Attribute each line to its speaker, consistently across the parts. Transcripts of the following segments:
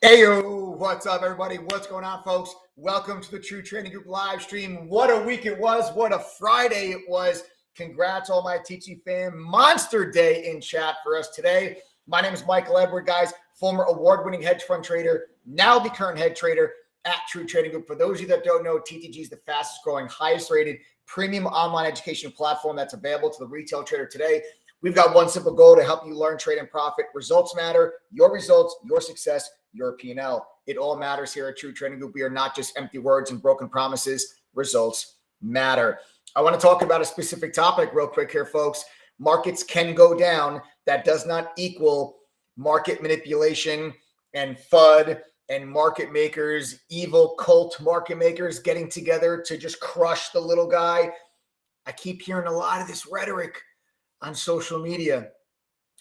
Speaker 1: Hey, yo, what's up, everybody? What's going on, folks? Welcome to the True Trading Group live stream. What a week it was. What a Friday it was. Congrats, all my TT fam. Monster day in chat for us today. My name is Michael Edward, guys, former award-winning hedge fund trader, now the current head trader at True Trading Group. For those of you that don't know, TTG is the fastest growing, highest rated premium online education platform that's available to the retail trader today. We've got one simple goal to help you learn, trade, and profit. Results matter. Your results, your success, your P&L. It all matters here at True Trading Group. We are not just empty words and broken promises. Results matter. I want to talk about a specific topic real quick here, folks. Markets can go down. That does not equal market manipulation and FUD and market makers, evil cult market makers getting together to just crush the little guy. I keep hearing a lot of this rhetoric on social media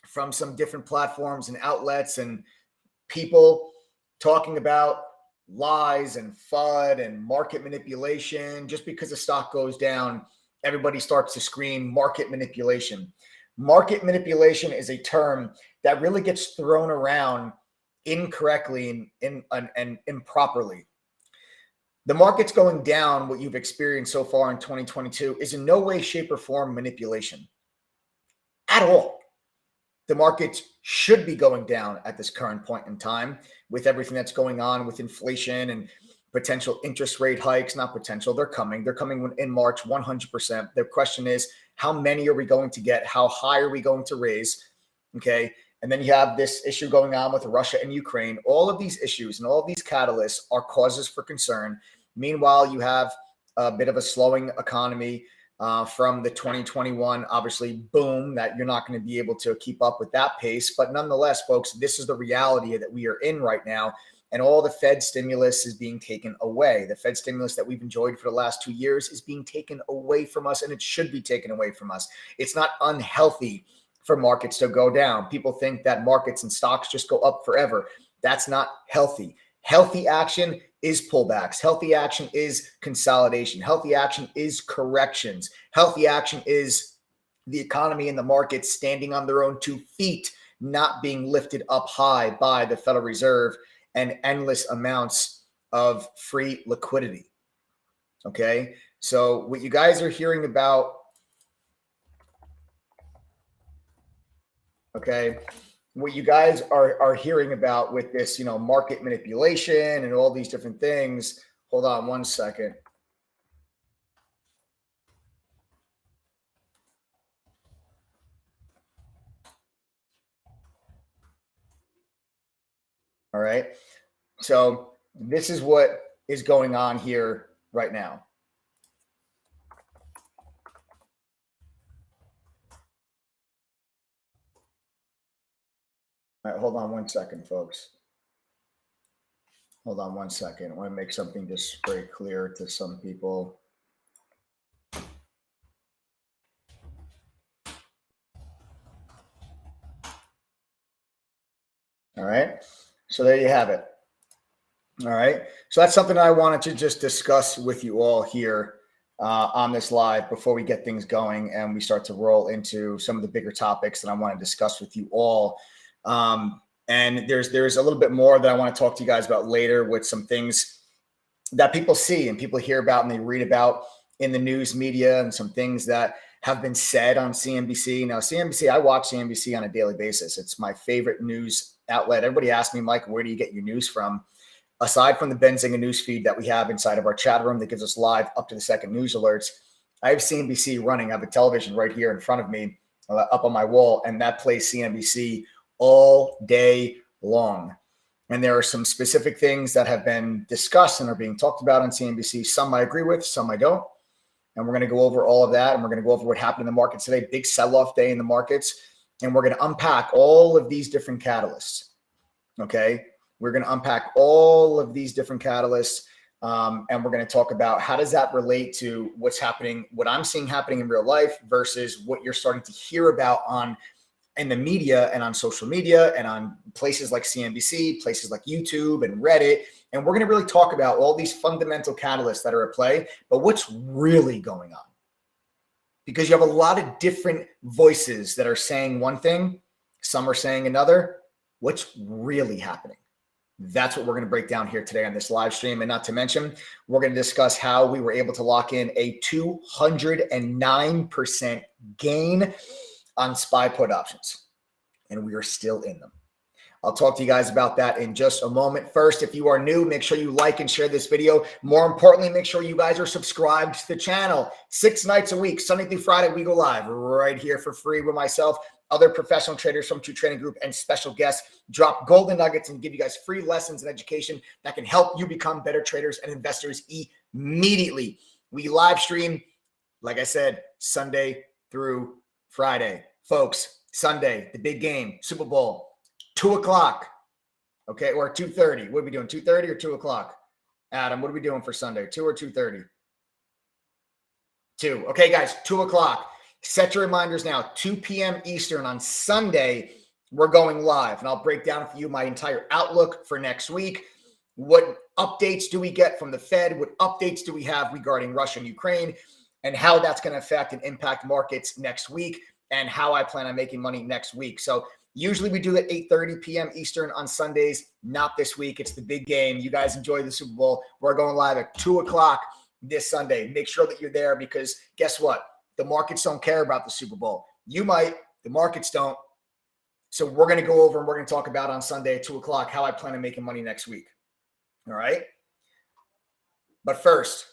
Speaker 1: from some different platforms and outlets and people talking about lies and FUD and market manipulation. Just because the stock goes down, everybody starts to scream market manipulation. Market manipulation is a term that really gets thrown around incorrectly and improperly. The market's going down. What you've experienced so far in 2022 is in no way, shape, or form manipulation at all. The markets should be going down at this current point in time with everything that's going on with inflation and potential interest rate hikes. Not potential, they're coming. They're coming in March 100%. The question is, how many are we going to get? How high are we going to raise? Okay. And then you have this issue going on with Russia and Ukraine. All of these issues and all of these catalysts are causes for concern. Meanwhile, you have a bit of a slowing economy from the 2021, obviously, boom, that you're not going to be able to keep up with that pace. But nonetheless, folks, this is the reality that we are in right now. And all the Fed stimulus is being taken away. The Fed stimulus that we've enjoyed for the last 2 years is being taken away from us, and it should be taken away from us. It's not unhealthy for markets to go down. People think that markets and stocks just go up forever. That's not healthy. Healthy action is pullbacks. Healthy action is consolidation. Healthy action is corrections. Healthy action is the economy and the market standing on their own 2 feet, not being lifted up high by the Federal Reserve and endless amounts of free liquidity. Okay. So what you guys are hearing about, what you guys are hearing about with this, market manipulation and all these different things. Hold on one second. All right. So this is what is going on here right now. All right, hold on one second, folks. Hold on one second. I want to make something just very clear to some people. All right. So there you have it. All right. So that's something I wanted to just discuss with you all here on this live before we get things going and we start to roll into some of the bigger topics that I want to discuss with you all. And there's a little bit more that I want to talk to you guys about later with some things that people see and people hear about and they read about in the news media and some things that have been said on CNBC. Now, CNBC, I watch CNBC on a daily basis. It's my favorite news outlet. Everybody asks me, Mike, where do you get your news from? Aside from the Benzinga news feed that we have inside of our chat room that gives us live up to the second news alerts, I have CNBC running. I have a television right here in front of me up on my wall, and that plays CNBC all day long. And there are some specific things that have been discussed and are being talked about on CNBC. Some I agree with, some I don't. And we're going to go over all of that. And we're going to go over what happened in the markets today. Big sell-off day in the markets. And we're going to unpack all of these different catalysts. Okay. We're going to unpack all of these different catalysts. And we're going to talk about how does that relate to what's happening, what I'm seeing happening in real life versus what you're starting to hear about in the media and on social media and on places like CNBC, places like YouTube and Reddit. And we're going to really talk about all these fundamental catalysts that are at play, but what's really going on? Because you have a lot of different voices that are saying one thing, some are saying another. What's really happening? That's what we're going to break down here today on this live stream. And not to mention, we're going to discuss how we were able to lock in a 209% gain on SPY put options. And we are still in them. I'll talk to you guys about that in just a moment. First, if you are new, make sure you like and share this video. More importantly, make sure you guys are subscribed to the channel. 6 nights a week, Sunday through Friday, we go live right here for free with myself, other professional traders from True Trading Group, and special guests. Drop golden nuggets and give you guys free lessons and education that can help you become better traders and investors immediately. We live stream, like I said, Sunday through Friday. Folks, Sunday, the big game, Super Bowl. 2 o'clock, okay, or 2:30. What are we doing, 2:30 or 2 o'clock? Adam, what are we doing for Sunday, 2 or 2:30? 2. Okay, guys, 2 o'clock. Set your reminders now, 2 p.m. Eastern on Sunday, we're going live. And I'll break down for you my entire outlook for next week. What updates do we get from the Fed? What updates do we have regarding Russia and Ukraine? And how that's going to affect and impact markets next week, and how I plan on making money next week. So usually we do it 8:30 p.m. Eastern on Sundays. Not this week. It's the big game. You guys enjoy the Super Bowl. We're going live at 2 o'clock this Sunday. Make sure that you're there, because guess what? The markets don't care about the Super Bowl. You might. The markets don't. So we're going to go over and we're going to talk about on Sunday at 2 o'clock how I plan on making money next week. All right? But first,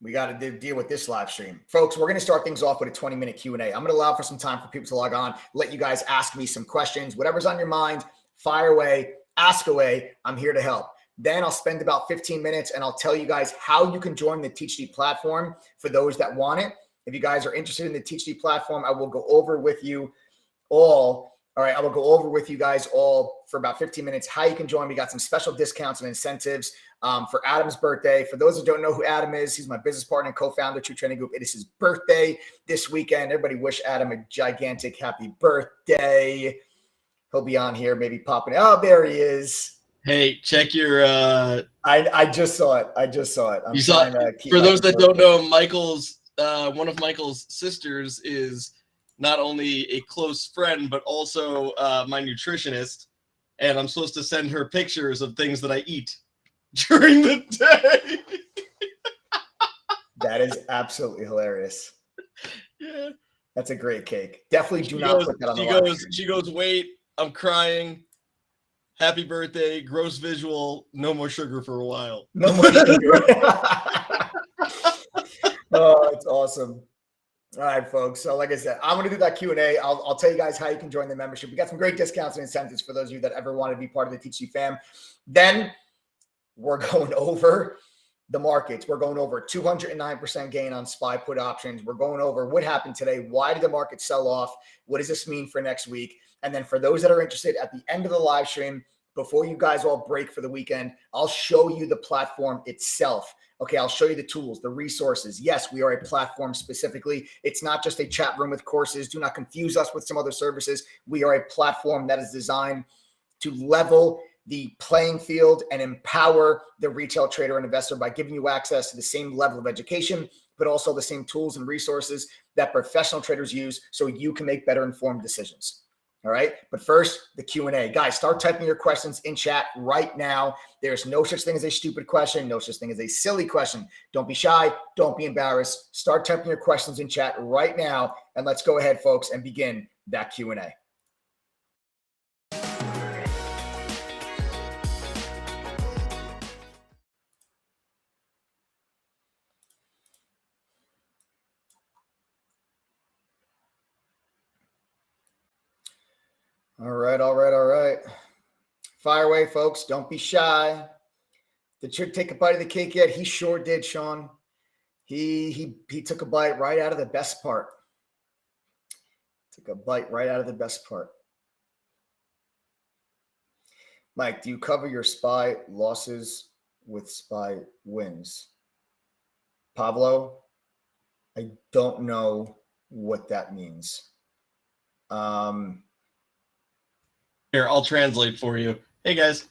Speaker 1: we got to deal with this live stream. Folks, we're going to start things off with a 20-minute Q&A. I'm going to allow for some time for people to log on, let you guys ask me some questions. Whatever's on your mind, fire away, ask away. I'm here to help. Then I'll spend about 15 minutes and I'll tell you guys how you can join the TeachD platform for those that want it. If you guys are interested in the TeachD platform, I will go over with you all. All right, I will go over with you guys all for about 15 minutes how you can join. We got some special discounts and incentives for Adam's birthday. For those who don't know who Adam is, he's my business partner and co-founder of True Trading Group. It is his birthday this weekend. Everybody wish Adam a gigantic happy birthday. He'll be on here, maybe popping. Oh, there he is.
Speaker 2: Hey, check your.
Speaker 1: I just saw it. I'm
Speaker 2: you saw it. For those that don't know, Michael's one of Michael's sisters is not only a close friend, but also my nutritionist. And I'm supposed to send her pictures of things that I eat during the day.
Speaker 1: That is absolutely hilarious.
Speaker 2: Yeah.
Speaker 1: That's a great cake. Definitely do not put that on the live stream.
Speaker 2: She goes, wait, I'm crying. Happy birthday. Gross visual. No more sugar for a while.
Speaker 1: No more sugar. Oh, it's awesome. All right, folks. So like I said, I'm going to do that Q&A. I'll tell you guys how you can join the membership. We got some great discounts and incentives for those of you that ever want to be part of the TeachD fam. Then we're going over the markets. We're going over 209% gain on SPY put options. We're going over what happened today. Why did the market sell off? What does this mean for next week? And then for those that are interested, at the end of the live stream, before you guys all break for the weekend, I'll show you the platform itself. Okay, I'll show you the tools, the resources. Yes, we are a platform specifically. It's not just a chat room with courses. Do not confuse us with some other services. We are a platform that is designed to level the playing field and empower the retail trader and investor by giving you access to the same level of education, but also the same tools and resources that professional traders use so you can make better informed decisions. All right. But first, the Q&A. Guys, start typing your questions in chat right now. There's no such thing as a stupid question. No such thing as a silly question. Don't be shy. Don't be embarrassed. Start typing your questions in chat right now. And let's go ahead, folks, and begin that Q&A. All right. Fire away, folks. Don't be shy. Did you take a bite of the cake yet? He sure did, Sean. He took a bite right out of the best part. Took a bite right out of the best part. Mike, do you cover your SPY losses with SPY wins? Pablo, I don't know what that means.
Speaker 2: Here, I'll translate for you. Hey, guys.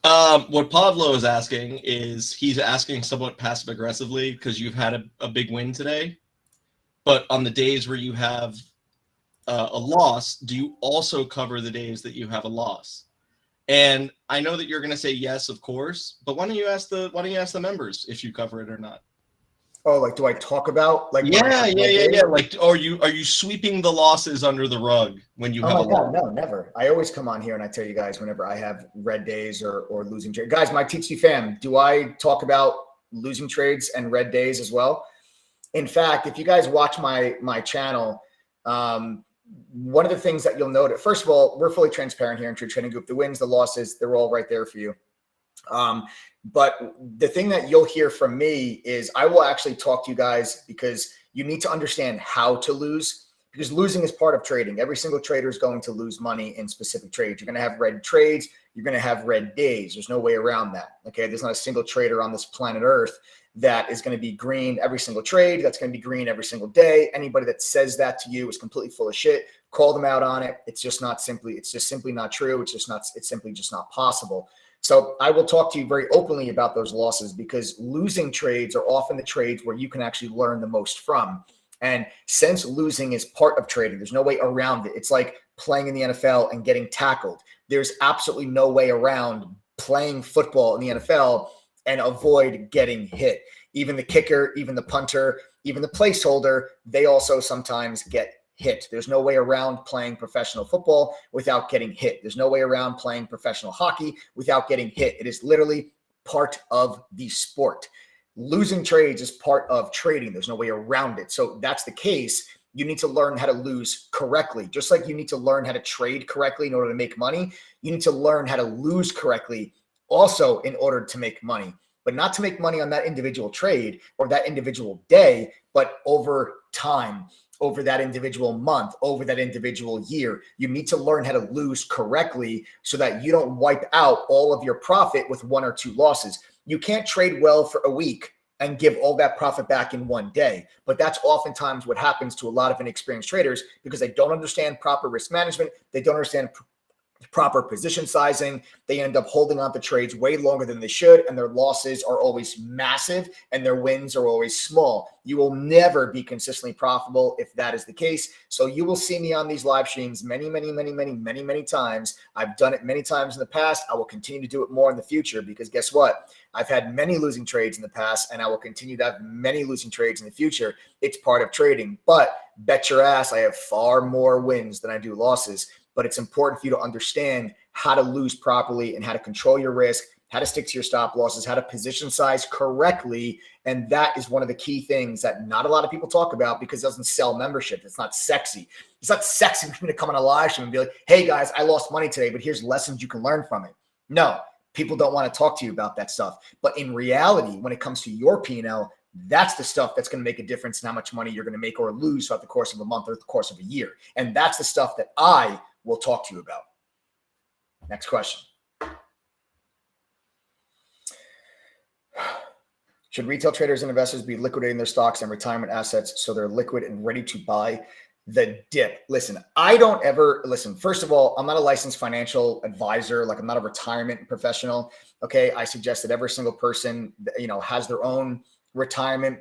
Speaker 2: What Pablo is asking is he's asking somewhat passive aggressively because you've had a big win today. But on the days where you have a loss, do you also cover the days that you have a loss? And I know that you're going to say yes, of course, but why don't you ask the members if you cover it or not?
Speaker 1: Oh, like, do I talk about like?
Speaker 2: Yeah. Like, are you sweeping the losses under the rug when you have
Speaker 1: Oh
Speaker 2: a
Speaker 1: my God,
Speaker 2: loss?
Speaker 1: no, never. I always come on here and I tell you guys whenever I have red days or losing trades. Guys, my TC fam, do I talk about losing trades and red days as well? In fact, if you guys watch my channel, one of the things that you'll notice, first of all, we're fully transparent here in True Trading Group. The wins, the losses, they're all right there for you. But the thing that you'll hear from me is I will actually talk to you guys because you need to understand how to lose, because losing is part of trading. Every single trader is going to lose money in specific trades. You're going to have red trades. You're going to have red days. There's no way around that. Okay. There's not a single trader on this planet Earth that is going to be green every single trade. That's going to be green every single day. Anybody that says that to you is completely full of shit. Call them out on it. It's just simply not true. It's simply just not possible. So I will talk to you very openly about those losses because losing trades are often the trades where you can actually learn the most from. And since losing is part of trading, there's no way around it. It's like playing in the NFL and getting tackled. There's absolutely no way around playing football in the NFL and avoid getting hit. Even the kicker, even the punter, even the placeholder, they also sometimes get hit. There's no way around playing professional football without getting hit. There's no way around playing professional hockey without getting hit. It is literally part of the sport. Losing trades is part of trading. There's no way around it. So that's the case. You need to learn how to lose correctly. Just like you need to learn how to trade correctly in order to make money, you need to learn how to lose correctly also in order to make money. But not to make money on that individual trade or that individual day, but over time, over that individual month, over that individual year. You need to learn how to lose correctly so that you don't wipe out all of your profit with one or two losses. You can't trade well for a week and give all that profit back in one day. But that's oftentimes what happens to a lot of inexperienced traders because they don't understand proper risk management. They don't understand proper position sizing. They end up holding on to trades way longer than they should, and their losses are always massive and their wins are always small. You will never be consistently profitable if that is the case. So you will see me on these live streams many times. I've done it many times in the past. I will continue to do it more in the future because guess what? I've had many losing trades in the past and I will continue to have many losing trades in the future. It's part of trading, but bet your ass I have far more wins than I do losses. But it's important for you to understand how to lose properly and how to control your risk, how to stick to your stop losses, how to position size correctly. And that is one of the key things that not a lot of people talk about because it doesn't sell membership. It's not sexy. It's not sexy for me to come on a live stream and be like, hey guys, I lost money today, but here's lessons you can learn from it. No, people don't want to talk to you about that stuff. But in reality, when it comes to your P&L, that's the stuff that's going to make a difference in how much money you're going to make or lose throughout the course of a month or the course of a year. And that's the stuff that I will talk to you about. Next question. Should retail traders and investors be liquidating their stocks and retirement assets so they're liquid and ready to buy the dip? Listen, I don't ever listen. First of all, I'm not a licensed financial advisor. Like I'm not a retirement professional. Okay. I suggest that every single person, has their own retirement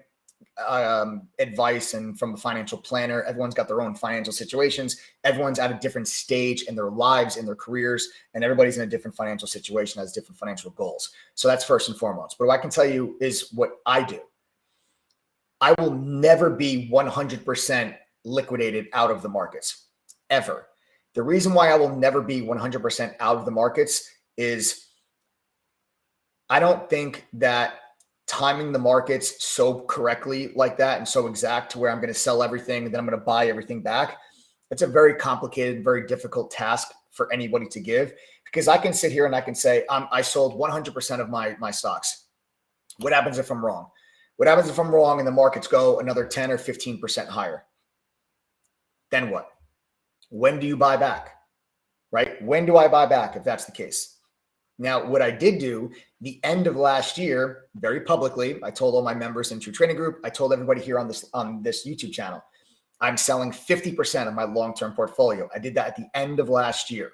Speaker 1: advice and from a financial planner. Everyone's got their own financial situations. Everyone's at a different stage in their lives, in their careers, and everybody's in a different financial situation, has different financial goals. So that's first and foremost. But what I can tell you is what I do. I will never be 100% liquidated out of the markets, ever. The reason why I will never be 100% out of the markets is I don't think that timing the markets so correctly like that and so exact to where I'm going to sell everything and then I'm going to buy everything back. It's a very complicated, very difficult task for anybody to give because I can sit here and I can say, I sold 100% of my stocks. What happens if I'm wrong? What happens if I'm wrong and the markets go another 10 or 15% higher? Then what? When do you buy back? Right? When do I buy back if that's the case? Now, what I did do the end of last year, very publicly, I told all my members in True Trading Group, I told everybody here on this YouTube channel, I'm selling 50% of my long-term portfolio. I did that at the end of last year.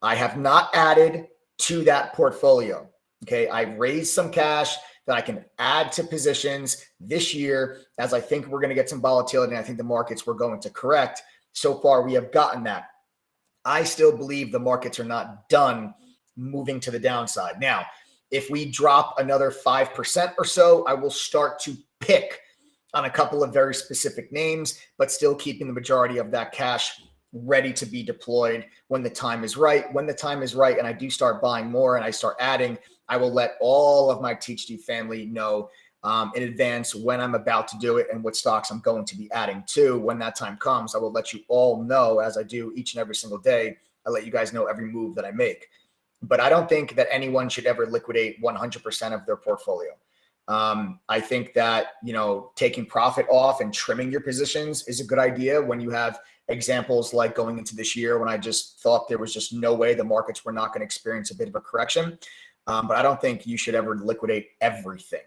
Speaker 1: I have not added to that portfolio. Okay. I raised some cash that I can add to positions this year as I think we're going to get some volatility. And I think the markets were going to correct. So far, we have gotten that. I still believe the markets are not done moving to the downside. Now, if we drop another 5% or so, I will start to pick on a couple of very specific names, but still keeping the majority of that cash ready to be deployed when the time is right. When the time is right and I do start buying more and I start adding, I will let all of my TeachD family know in advance when I'm about to do it and what stocks I'm going to be adding to. When that time comes, I will let you all know, as I do each and every single day. I let you guys know every move that I make. But I don't think that anyone should ever liquidate 100% of their portfolio. I think that, taking profit off and trimming your positions is a good idea when you have examples like going into this year when I just thought there was just no way the markets were not going to experience a bit of a correction. But I don't think you should ever liquidate everything.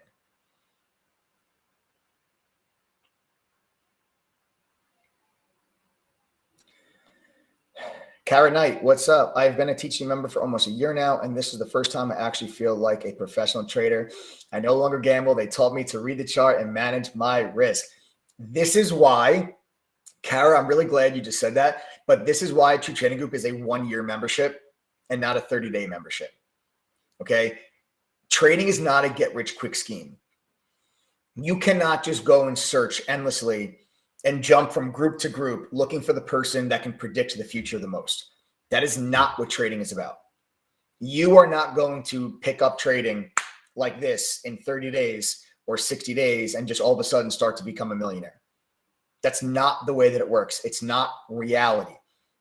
Speaker 1: Kara Knight, what's up? I've been a teaching member for almost a year now, and this is the first time I actually feel like a professional trader. I no longer gamble. They taught me to read the chart and manage my risk. This is why, Kara, I'm really glad you just said that, but this is why True Trading Group is a 1-year membership and not a 30-day membership. Okay? Trading is not a get-rich-quick scheme. You cannot just go and search endlessly and jump from group to group looking for the person that can predict the future the most. That is not what trading is about. You are not going to pick up trading like this in 30 days or 60 days and just all of a sudden start to become a millionaire. That's not the way that it works. It's not reality.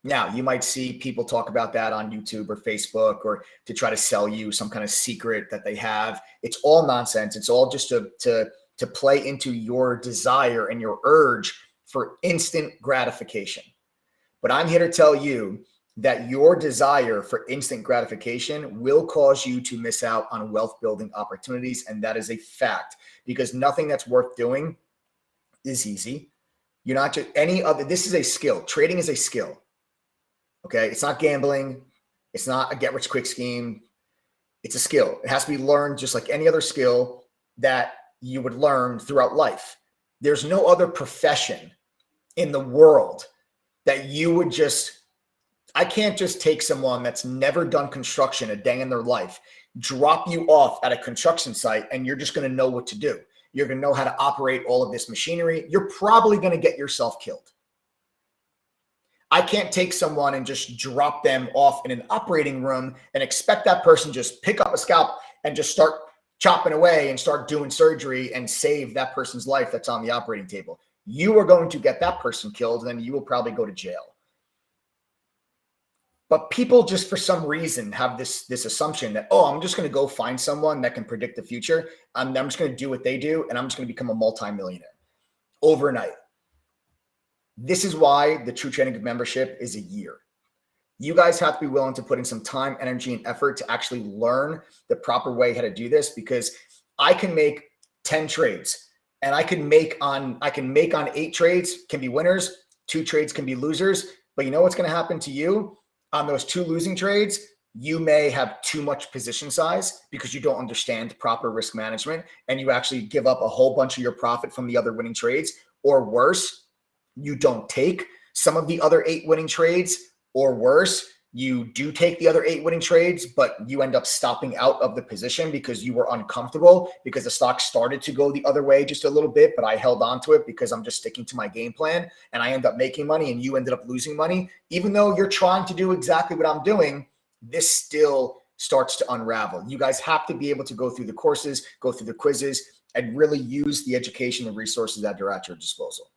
Speaker 1: Now, you might see people talk about that on YouTube or Facebook or to try to sell you some kind of secret that they have. It's all nonsense. It's all just to play into your desire and your urge for instant gratification. But I'm here to tell you that your desire for instant gratification will cause you to miss out on wealth building opportunities. And that is a fact, because nothing that's worth doing is easy. You're not just this is a skill. Trading is a skill. Okay. It's not gambling. It's not a get rich quick scheme. It's a skill. It has to be learned just like any other skill that you would learn throughout life. There's no other profession in the world that you would I can't just take someone that's never done construction a day in their life, drop you off at a construction site, and you're just going to know what to do. You're going to know how to operate all of this machinery. You're probably going to get yourself killed. I can't take someone and just drop them off in an operating room and expect that person just pick up a scalpel and just start chopping away and start doing surgery and save that person's life that's on the operating table. You are going to get that person killed, and then you will probably go to jail. But people just for some reason have this assumption that, I'm just going to go find someone that can predict the future. I'm just going to do what they do, and I'm just going to become a multimillionaire overnight. This is why the True Trading membership is a year. You guys have to be willing to put in some time, energy, and effort to actually learn the proper way how to do this, because I can make 10 trades and I can make on 8 trades can be winners, 2 trades can be losers. But you know what's going to happen to you on those 2 losing trades? You may have too much position size because you don't understand proper risk management, and you actually give up a whole bunch of your profit from the other winning trades. Or worse, you don't take some of the other 8 winning trades. Or worse, you do take the other 8 winning trades, but you end up stopping out of the position because you were uncomfortable because the stock started to go the other way just a little bit, but I held on to it because I'm just sticking to my game plan, and I end up making money and you ended up losing money. Even though you're trying to do exactly what I'm doing, this still starts to unravel. You guys have to be able to go through the courses, go through the quizzes, and really use the education and resources that are at your disposal.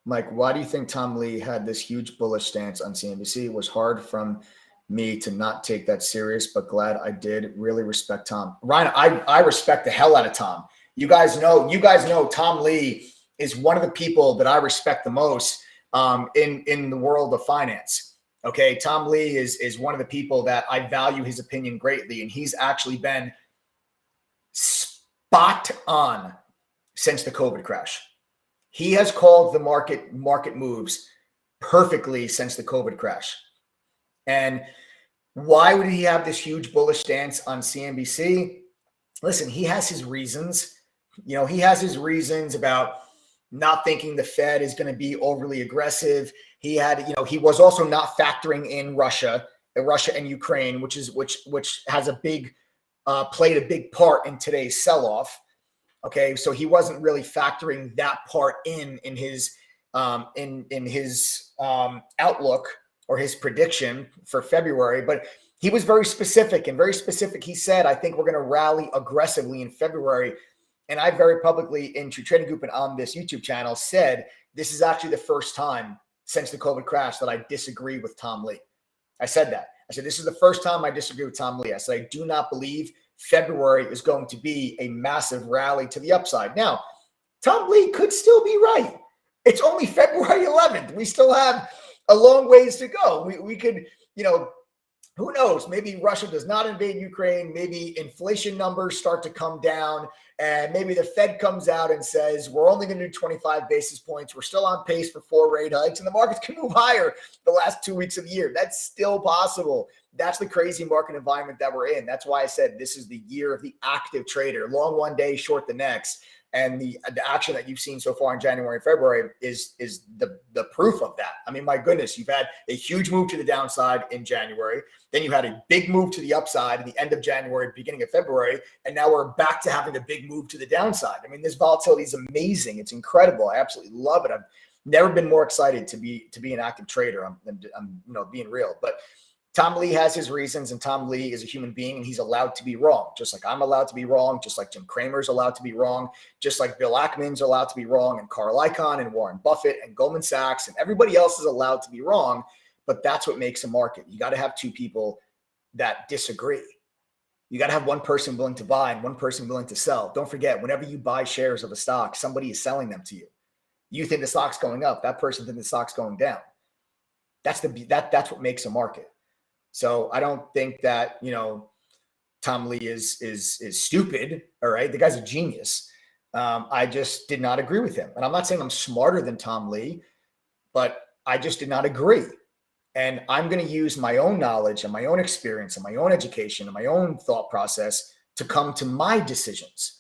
Speaker 1: Mike, why do you think Tom Lee had this huge bullish stance on CNBC? It was hard from me to not take that serious, but glad I did. Really respect Tom. Ryan, I respect the hell out of Tom. You guys know Tom Lee is one of the people that I respect the most in the world of finance. Okay, Tom Lee is one of the people that I value his opinion greatly, and he's actually been spot on since the COVID crash. He has called the market moves perfectly since the COVID crash. And why would he have this huge bullish stance on CNBC? Listen, he has his reasons. he has his reasons about not thinking the Fed is going to be overly aggressive. He was also not factoring in Russia and Ukraine, which has played a big part in today's sell-off. Okay, so he wasn't really factoring that part in his outlook or his prediction for February, but he was very specific. He said, I think we're going to rally aggressively in February. And I very publicly in True Trading Group and on this YouTube channel said, this is actually the first time since the COVID crash that I disagree with Tom Lee. I said that. I said, this is the first time I disagree with Tom Lee. I said, I do not believe February is going to be a massive rally to the upside. Now, Tom Lee could still be right. It's only February 11th. We still have a long ways to go. We could, who knows? Maybe Russia does not invade Ukraine. Maybe inflation numbers start to come down. And maybe the Fed comes out and says, we're only going to do 25 basis points. We're still on pace for 4 rate hikes. And the markets can move higher the last 2 weeks of the year. That's still possible. That's the crazy market environment that we're in. That's why I said this is the year of the active trader. Long one day, short the next. And the action that you've seen so far in January and February is the proof of that. I mean, my goodness, you've had a huge move to the downside in January. Then you had a big move to the upside at the end of January, beginning of February. And now we're back to having a big move to the downside. I mean, this volatility is amazing. It's incredible. I absolutely love it. I've never been more excited to be an active trader. I'm being real. But Tom Lee has his reasons, and Tom Lee is a human being, and he's allowed to be wrong, just like I'm allowed to be wrong, just like Jim Cramer's allowed to be wrong, just like Bill Ackman's allowed to be wrong, and Carl Icahn and Warren Buffett and Goldman Sachs and everybody else is allowed to be wrong. But that's what makes a market. You got to have two people that disagree. You got to have one person willing to buy and one person willing to sell. Don't forget, whenever you buy shares of a stock, somebody is selling them to you. You think the stock's going up, that person thinks the stock's going down. That's what makes a market. So I don't think that, Tom Lee is stupid. All right. The guy's a genius. I just did not agree with him. And I'm not saying I'm smarter than Tom Lee, but I just did not agree. And I'm going to use my own knowledge and my own experience and my own education and my own thought process to come to my decisions.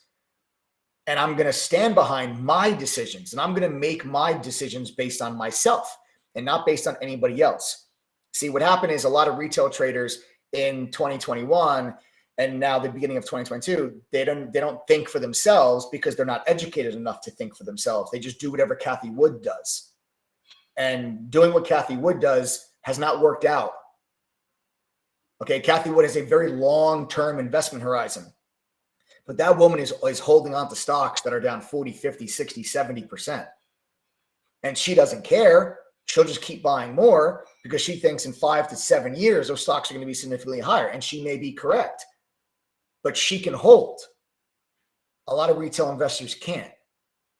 Speaker 1: And I'm going to stand behind my decisions, and I'm going to make my decisions based on myself and not based on anybody else. See, what happened is a lot of retail traders in 2021 and now the beginning of 2022, they don't think for themselves because they're not educated enough to think for themselves. They just do whatever Cathie Wood does. And doing what Cathie Wood does has not worked out. Okay, Cathie Wood has a very long-term investment horizon. But that woman is holding on to stocks that are down 40, 50, 60, 70%. And she doesn't care. She'll just keep buying more because she thinks in 5 to 7 years, those stocks are going to be significantly higher. And she may be correct, but she can hold. A lot of retail investors can't,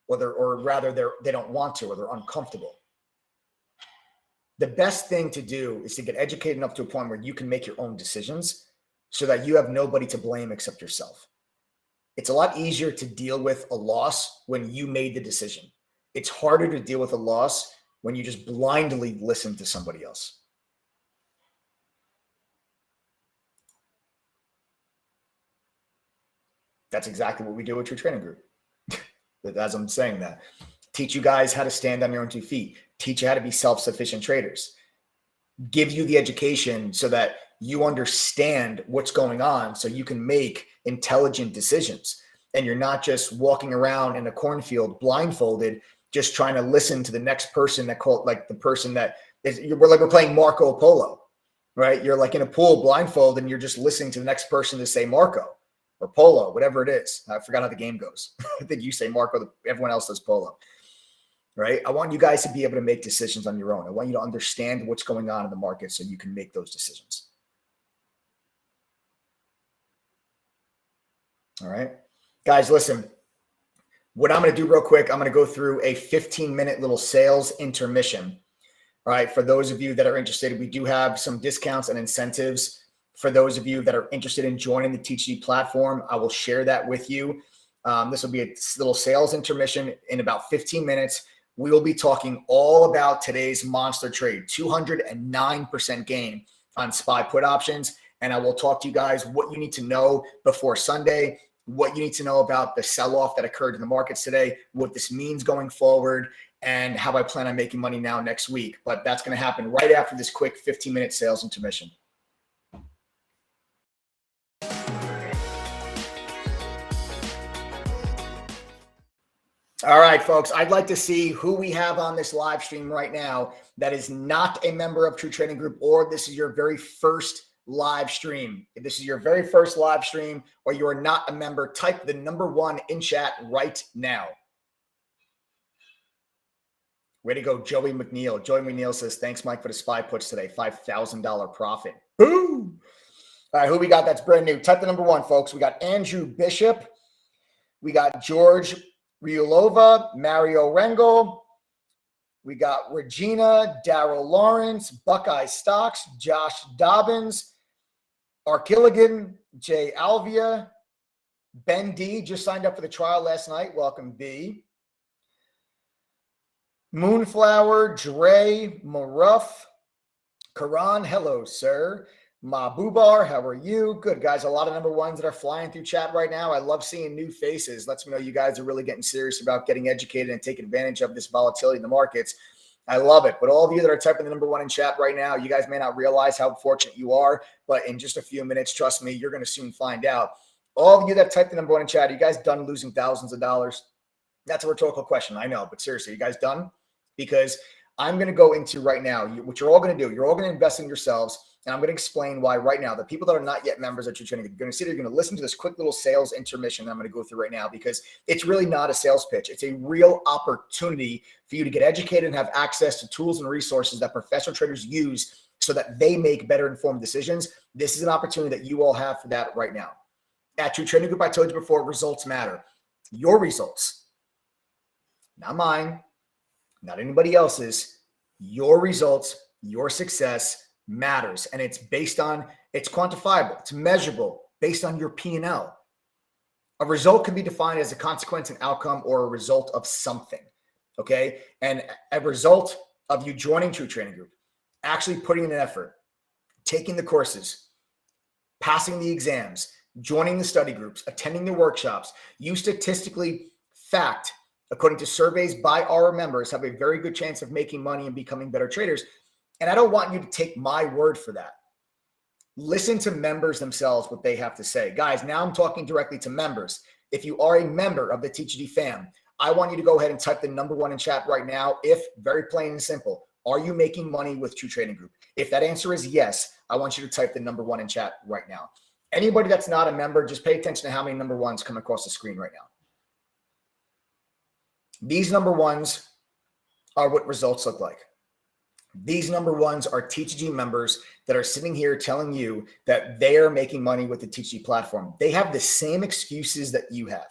Speaker 1: or rather they don't want to, or they're uncomfortable. The best thing to do is to get educated enough to a point where you can make your own decisions so that you have nobody to blame except yourself. It's a lot easier to deal with a loss when you made the decision. It's harder to deal with a loss when you just blindly listen to somebody else. That's exactly what we do with True Trading Group. As I'm saying that, teach you guys how to stand on your own 2 feet, teach you how to be self-sufficient traders, give you the education so that you understand what's going on so you can make intelligent decisions. And you're not just walking around in a cornfield blindfolded, just trying to listen to the next person that called, like the person that is, we're playing Marco Polo, right? You're like in a pool blindfold and you're just listening to the next person to say Marco or Polo, whatever it is. I forgot how the game goes. I think you say Marco, everyone else does Polo, right? I want you guys to be able to make decisions on your own. I want you to understand what's going on in the market so you can make those decisions. All right, guys, listen. What I'm going to do real quick, I'm going to go through a 15-minute little sales intermission. All right. For those of you that are interested, we do have some discounts and incentives. For those of you that are interested in joining the TGG platform, I will share that with you. This will be a little sales intermission in about 15 minutes. We will be talking all about today's monster trade, 209% gain on SPY put options. And I will talk to you guys what you need to know before Sunday. what you need to know about the sell-off that occurred in the markets today, what this means going forward, and how I plan on making money now next week. But that's going to happen right after this quick 15-minute sales intermission. All right, folks, I'd like to see who we have on this live stream right now that is not a member of True Trading Group, or this is your very first live stream. If this is your very first live stream or you are not a member, type the number 1 in chat right now. Way to go, Joey McNeil. Joey McNeil says, thanks, Mike, for the SPY puts today. $5,000 profit. Boom. All right, who we got that's brand new? Type the number 1, folks. We got Andrew Bishop. We got George Riulova, Mario Rengel. We got Regina, Daryl Lawrence, Buckeye Stocks, Josh Dobbins, Arkilligan, Jay Alvia, Ben D just signed up for the trial last night. Welcome, B. Moonflower, Dre, Maruff, Karan, hello, sir. Mabubar, how are you? Good, guys. A lot of number 1s that are flying through chat right now. I love seeing new faces. Lets me know you guys are really getting serious about getting educated and taking advantage of this volatility in the markets. I love it. But all of you that are typing the number 1 in chat right now, you guys may not realize how fortunate you are, but in just a few minutes, trust me, you're going to soon find out. All of you that type the number 1 in chat, are you guys done losing thousands of dollars? That's a rhetorical question, I know, but seriously, you guys done? Because I'm going to go into right now, what you're all going to do, you're all going to invest in yourselves. And I'm going to explain why right now, the people that are not yet members of True Trading, you're going to see, you're going to listen to this quick little sales intermission that I'm going to go through right now, because it's really not a sales pitch. It's a real opportunity for you to get educated and have access to tools and resources that professional traders use so that they make better informed decisions. This is an opportunity that you all have for that right now. At True Trading Group, I told you before, results matter. Your results, not mine, not anybody else's, your results, your success matters. And it's based on, it's quantifiable, it's measurable, based on your P&L. A result can be defined as a consequence, an outcome, or a result of something. Okay. And a result of you joining True Trading Group, actually putting in an effort, taking the courses, passing the exams, joining the study groups, attending the workshops, you statistically, fact, according to surveys by our members, have a very good chance of making money and becoming better traders. And I don't want you to take my word for that. Listen to members themselves, what they have to say. Guys, now I'm talking directly to members. If you are a member of the TGD fam, I want you to go ahead and type the number 1 in chat right now. If, very plain and simple, are you making money with True Trading Group? If that answer is yes, I want you to type the number 1 in chat right now. Anybody that's not a member, just pay attention to how many number 1s come across the screen right now. These number 1s are what results look like. These number 1s are TGG members that are sitting here telling you that they are making money with the TGG platform. They have the same excuses that you have.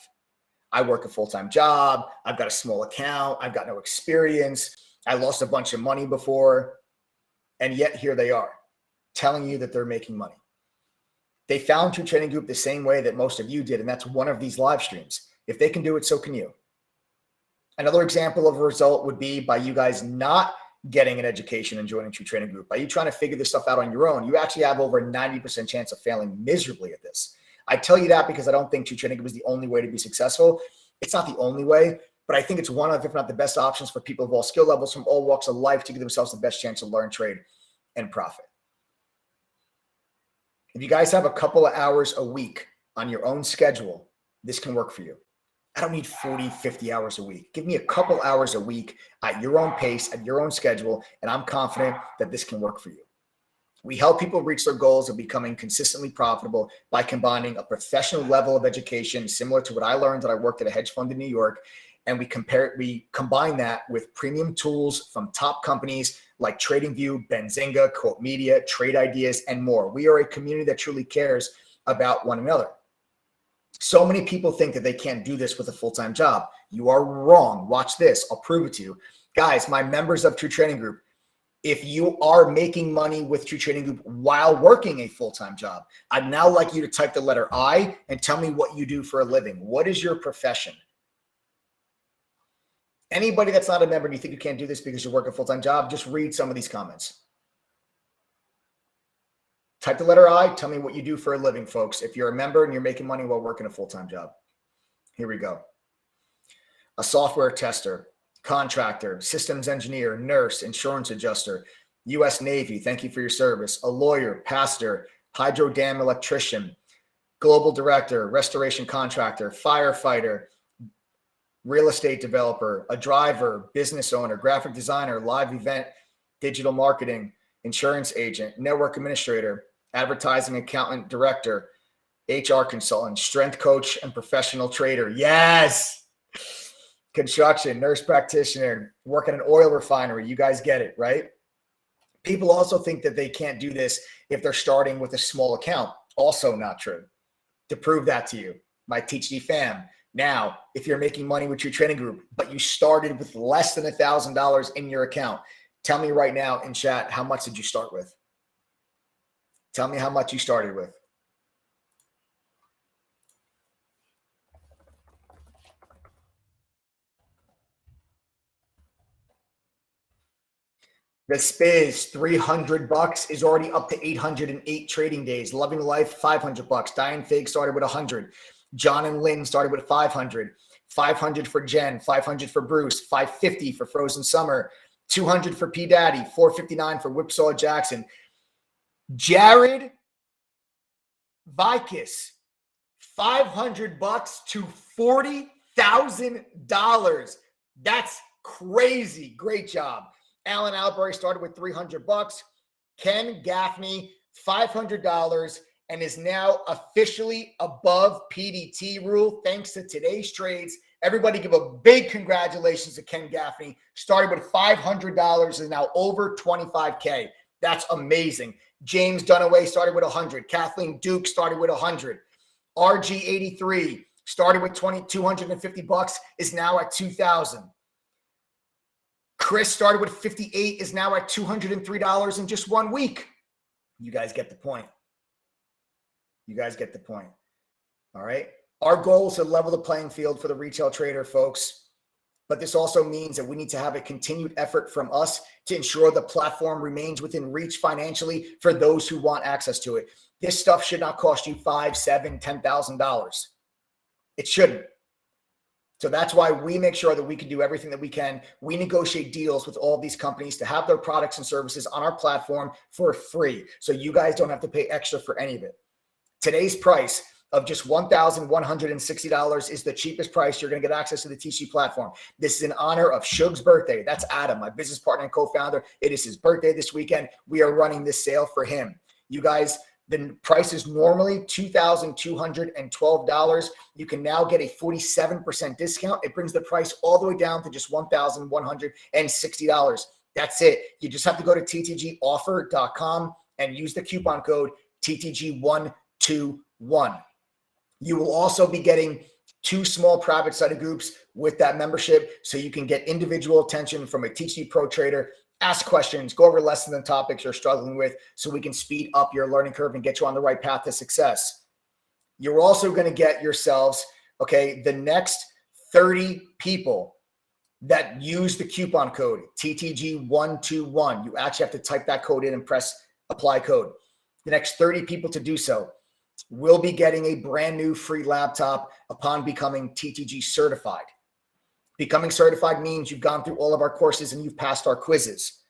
Speaker 1: I work a full-time job. I've got a small account. I've got no experience. I lost a bunch of money before. And yet here they are telling you that they're making money. They found True Trading Group the same way that most of you did. And that's one of these live streams. If they can do it, so can you. Another example of a result would be by you guys not getting an education and joining True Trading Group. By you trying to figure this stuff out on your own, you actually have over a 90% chance of failing miserably at this. I tell you that because I don't think True Trading Group is the only way to be successful. It's not the only way, but I think it's one of, if not the best options for people of all skill levels from all walks of life to give themselves the best chance to learn, trade, and profit. If you guys have a couple of hours a week on your own schedule, this can work for you. I don't need 40, 50 hours a week. Give me a couple hours a week at your own pace, at your own schedule, and I'm confident that this can work for you. We help people reach their goals of becoming consistently profitable by combining a professional level of education similar to what I learned that I worked at a hedge fund in New York, and we combine that with premium tools from top companies like TradingView, Benzinga, Quote Media, Trade Ideas, and more. We are a community that truly cares about one another. So many people think that they can't do this with a full-time job. You are wrong. Watch this. I'll prove it to you. Guys, my members of True Trading Group, if you are making money with True Trading Group while working a full-time job, I'd now like you to type the letter I and tell me what you do for a living. What is your profession? Anybody that's not a member and you think you can't do this because you work a full-time job, just read some of these comments. Type the letter I. Tell me what you do for a living, folks. If you're a member and you're making money while working a full-time job. Here we go. A software tester, contractor, systems engineer, nurse, insurance adjuster, U.S. Navy, thank you for your service, a lawyer, pastor, hydro dam electrician, global director, restoration contractor, firefighter, real estate developer, a driver, business owner, graphic designer, live event, digital marketing, insurance agent, network administrator, advertising accountant, director, HR consultant, strength coach, and professional trader. Yes. Construction, nurse practitioner, work at an oil refinery. You guys get it, right? People also think that they can't do this if they're starting with a small account. Also not true. To prove that to you, my THD fam. Now, if you're making money with your training group, but you started with less than $1,000 in your account, tell me right now in chat, how much did you start with? Tell me how much you started with. The Spiz, $300 is already up to 808 trading days. Loving Life, $500. Diane Fig started with 100. John and Lynn started with 500. 500 for Jen, 500 for Bruce, 550 for Frozen Summer, 200 for P Daddy, 459 for Whipsaw Jackson. Jared Vicus, $500 to $40,000. That's crazy. Great job. Alan Albury started with $300. Ken Gaffney, $500, and is now officially above PDT rule thanks to today's trades. Everybody give a big congratulations to Ken Gaffney. Started with $500, is now over 25K. That's amazing. James Dunaway started with 100. Kathleen Duke started with 100. RG83 started with $250, is now at 2,000. Chris started with 58, is now at $203 in just 1 week. You guys get the point. You guys get the point. All right. Our goal is to level the playing field for the retail trader, folks. But this also means that we need to have a continued effort from us to ensure the platform remains within reach financially for those who want access to it. This stuff should not cost you $5,000, $7,000, $10,000. It shouldn't. So that's why we make sure that we can do everything that we can. We negotiate deals with all these companies to have their products and services on our platform for free. So you guys don't have to pay extra for any of it. Today's price of just $1,160 is the cheapest price you're going to get access to the TC platform. This is in honor of SUGE's birthday. That's Adam, my business partner and co-founder. It is his birthday this weekend. We are running this sale for him. You guys, the price is normally $2,212. You can now get a 47% discount. It brings the price all the way down to just $1,160. That's it. You just have to go to ttgoffer.com and use the coupon code TTG121. You will also be getting 2 small private study groups with that membership, so you can get individual attention from a TTG Pro trader. Ask questions, go over lessons and topics you're struggling with so we can speed up your learning curve and get you on the right path to success. You're also going to get yourselves, okay, the next 30 people that use the coupon code TTG121. You actually have to type that code in and press apply code. The next 30 people to do so will be getting a brand new free laptop upon becoming TTG certified. Becoming certified means you've gone through all of our courses and you've passed our quizzes.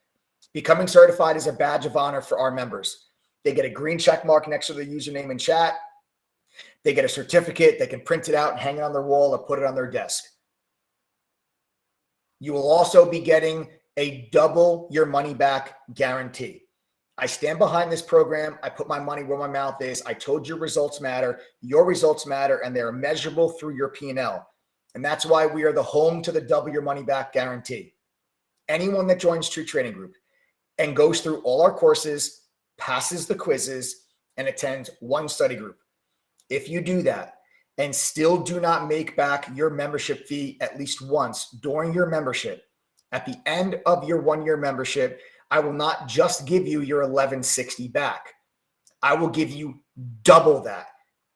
Speaker 1: Becoming certified is a badge of honor for our members. They get a green check mark next to their username in chat. They get a certificate. They can print it out and hang it on their wall or put it on their desk. You will also be getting a double your money back guarantee. I stand behind this program. I put my money where my mouth is. I told you results matter. Your results matter, and they're measurable through your P&L. And that's why we are the home to the double your money back guarantee. Anyone that joins True Trading Group and goes through all our courses, passes the quizzes, and attends one study group. If you do that and still do not make back your membership fee at least once during your membership, at the end of your 1-year membership, I will not just give you your $1,160 back. I will give you double that.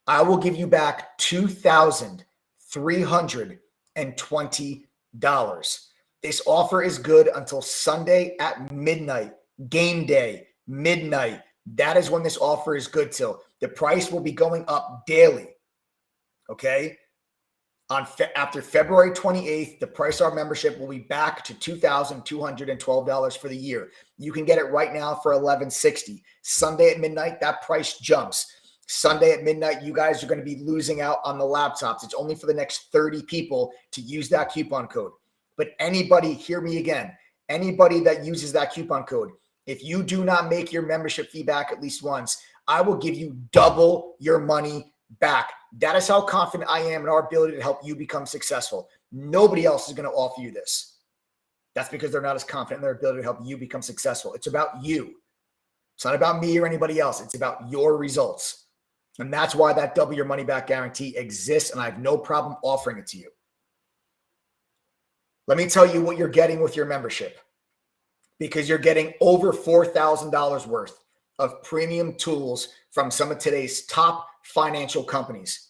Speaker 1: I will give you back $2,320. This offer is good until Sunday at midnight, game day, midnight. That is when this offer is good till. The price will be going up daily. Okay. After February 28th, the price of our membership will be back to $2,212 for the year. You can get it right now for $1,160. Sunday at midnight, that price jumps. Sunday at midnight, you guys are going to be losing out on the laptops. It's only for the next 30 people to use that coupon code. But anybody, hear me again, anybody that uses that coupon code, if you do not make your membership fee back at least once, I will give you double your money back. That is how confident I am in our ability to help you become successful. Nobody else is going to offer you this. That's because they're not as confident in their ability to help you become successful. It's about you. It's not about me or anybody else. It's about your results. And that's why that double your money back guarantee exists, and I have no problem offering it to you. Let me tell you what you're getting with your membership, because you're getting over $4,000 worth of premium tools from some of today's top financial companies.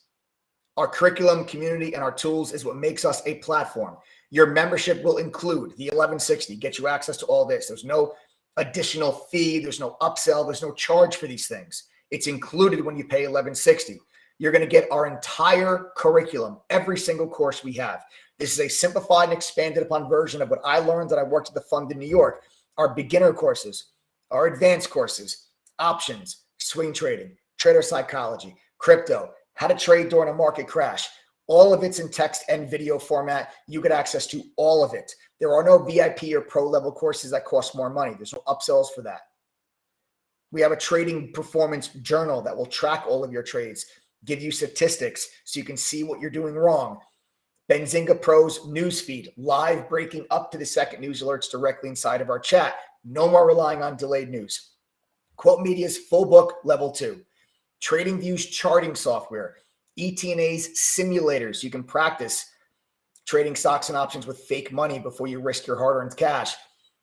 Speaker 1: Our curriculum, community, and our tools is what makes us a platform. Your membership will include the 1160, get you access to all this. There's no additional fee. There's no upsell. There's no charge for these things. It's included when you pay 1160. You're going to get our entire curriculum, every single course we have. This is a simplified and expanded upon version of what I learned that I worked at the fund in New York. Our beginner courses, our advanced courses, options, swing trading, trader psychology, crypto, how to trade during a market crash. All of it's in text and video format. You get access to all of it. There are no VIP or pro level courses that cost more money. There's no upsells for that. We have a trading performance journal that will track all of your trades, give you statistics so you can see what you're doing wrong. Benzinga Pro's newsfeed, live breaking up to the second news alerts directly inside of our chat. No more relying on delayed news. Quote Media's full book, level 2. TradingView's charting software. ETNA's simulators. You can practice trading stocks and options with fake money before you risk your hard-earned cash.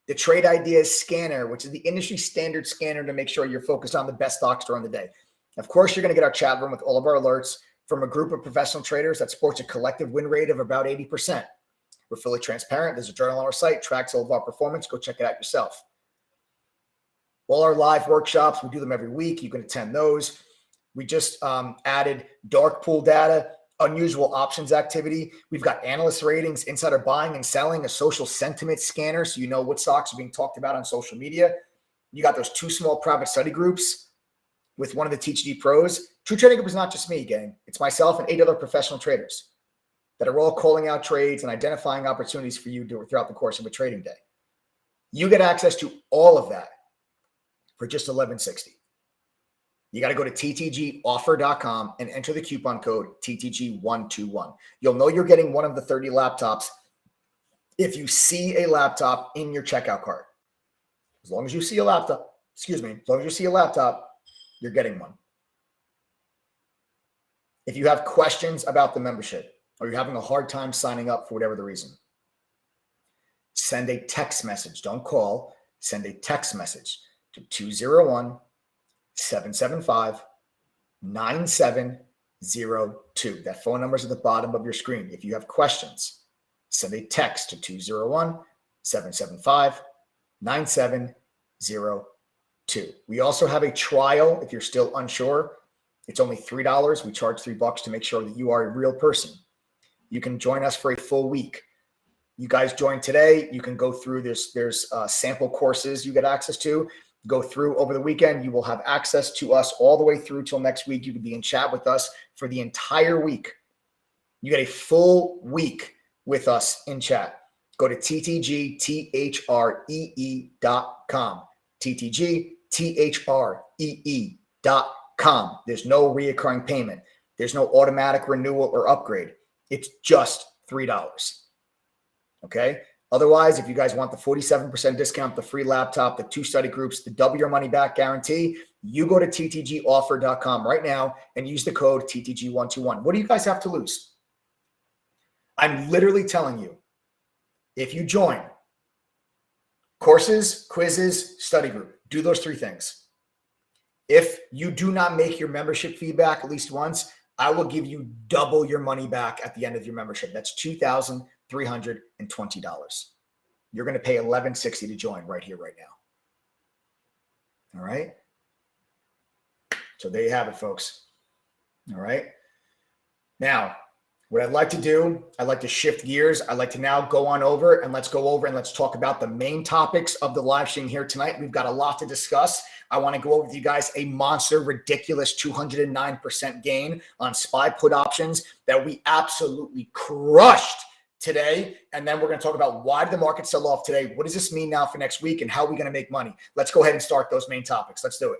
Speaker 1: The Trade Ideas scanner, which is the industry standard scanner to make sure you're focused on the best stocks during the day. Of course, you're going to get our chat room with all of our alerts from a group of professional traders that sports a collective win rate of about 80%. We're fully transparent. There's a journal on our site, tracks all of our performance. Go check it out yourself. All our live workshops, we do them every week. You can attend those. We just added dark pool data, unusual options activity. We've got analyst ratings, insider buying and selling, a social sentiment scanner so you know what stocks are being talked about on social media. You got those 2 small private study groups with one of the TTG pros. True Trading Group is not just me, gang. It's myself and 8 other professional traders that are all calling out trades and identifying opportunities for you throughout the course of a trading day. You get access to all of that for just $11.60. You got to go to ttgoffer.com and enter the coupon code TTG121. You'll know you're getting one of the 30 laptops if you see a laptop in your checkout cart. As long as you see a laptop, you're getting one. If you have questions about the membership or you're having a hard time signing up for whatever the reason, send a text message. Don't call. Send a text message to 201-775-9702. That phone number is at the bottom of your screen. If you have questions, send a text to 201-775-9702. We also have a trial if you're still unsure. It's only $3. We charge $3 to make sure that you are a real person. You can join us for a full week. You guys join today. You can go through this. There's sample courses you get access to. Go through over the weekend. You will have access to us all the way through till next week. You can be in chat with us for the entire week. You get a full week with us in chat. Go to ttgthree.com. ttgthree.com. There's no reoccurring payment. There's no automatic renewal or upgrade. It's just $3. Okay? Otherwise, if you guys want the 47% discount, the free laptop, the 2 study groups, the double your money back guarantee, you go to ttgoffer.com right now and use the code TTG121. What do you guys have to lose? I'm literally telling you, if you join courses, quizzes, study group, do those 3 things. If you do not make your membership fee back at least once, I will give you double your money back at the end of your membership. That's $2,320. You're going to pay $11.60 to join right here, right now. All right. So there you have it, folks. All right. Now, what I'd like to do, I'd like to shift gears. I'd like to now go on over and let's talk about the main topics of the live stream here tonight. We've got a lot to discuss. I want to go over with you guys a monster, ridiculous 209% gain on SPY put options that we absolutely crushed today. And then we're going to talk about why did the market sell off today? What does this mean now for next week? And how are we going to make money? Let's go ahead and start those main topics. Let's do it.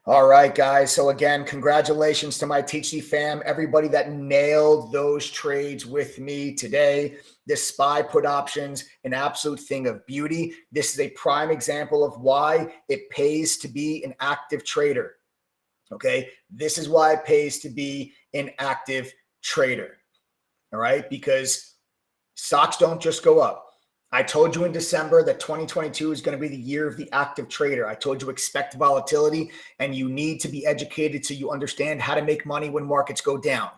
Speaker 1: All right, guys. So again, congratulations to my TC fam, everybody that nailed those trades with me today. This SPY put options, an absolute thing of beauty. This is a prime example of why it pays to be an active trader. Okay. This is why it pays to be an active trader. All right. Because stocks don't just go up. I told you in December that 2022 is going to be the year of the active trader. I told you expect volatility and you need to be educated so you understand how to make money when markets go down.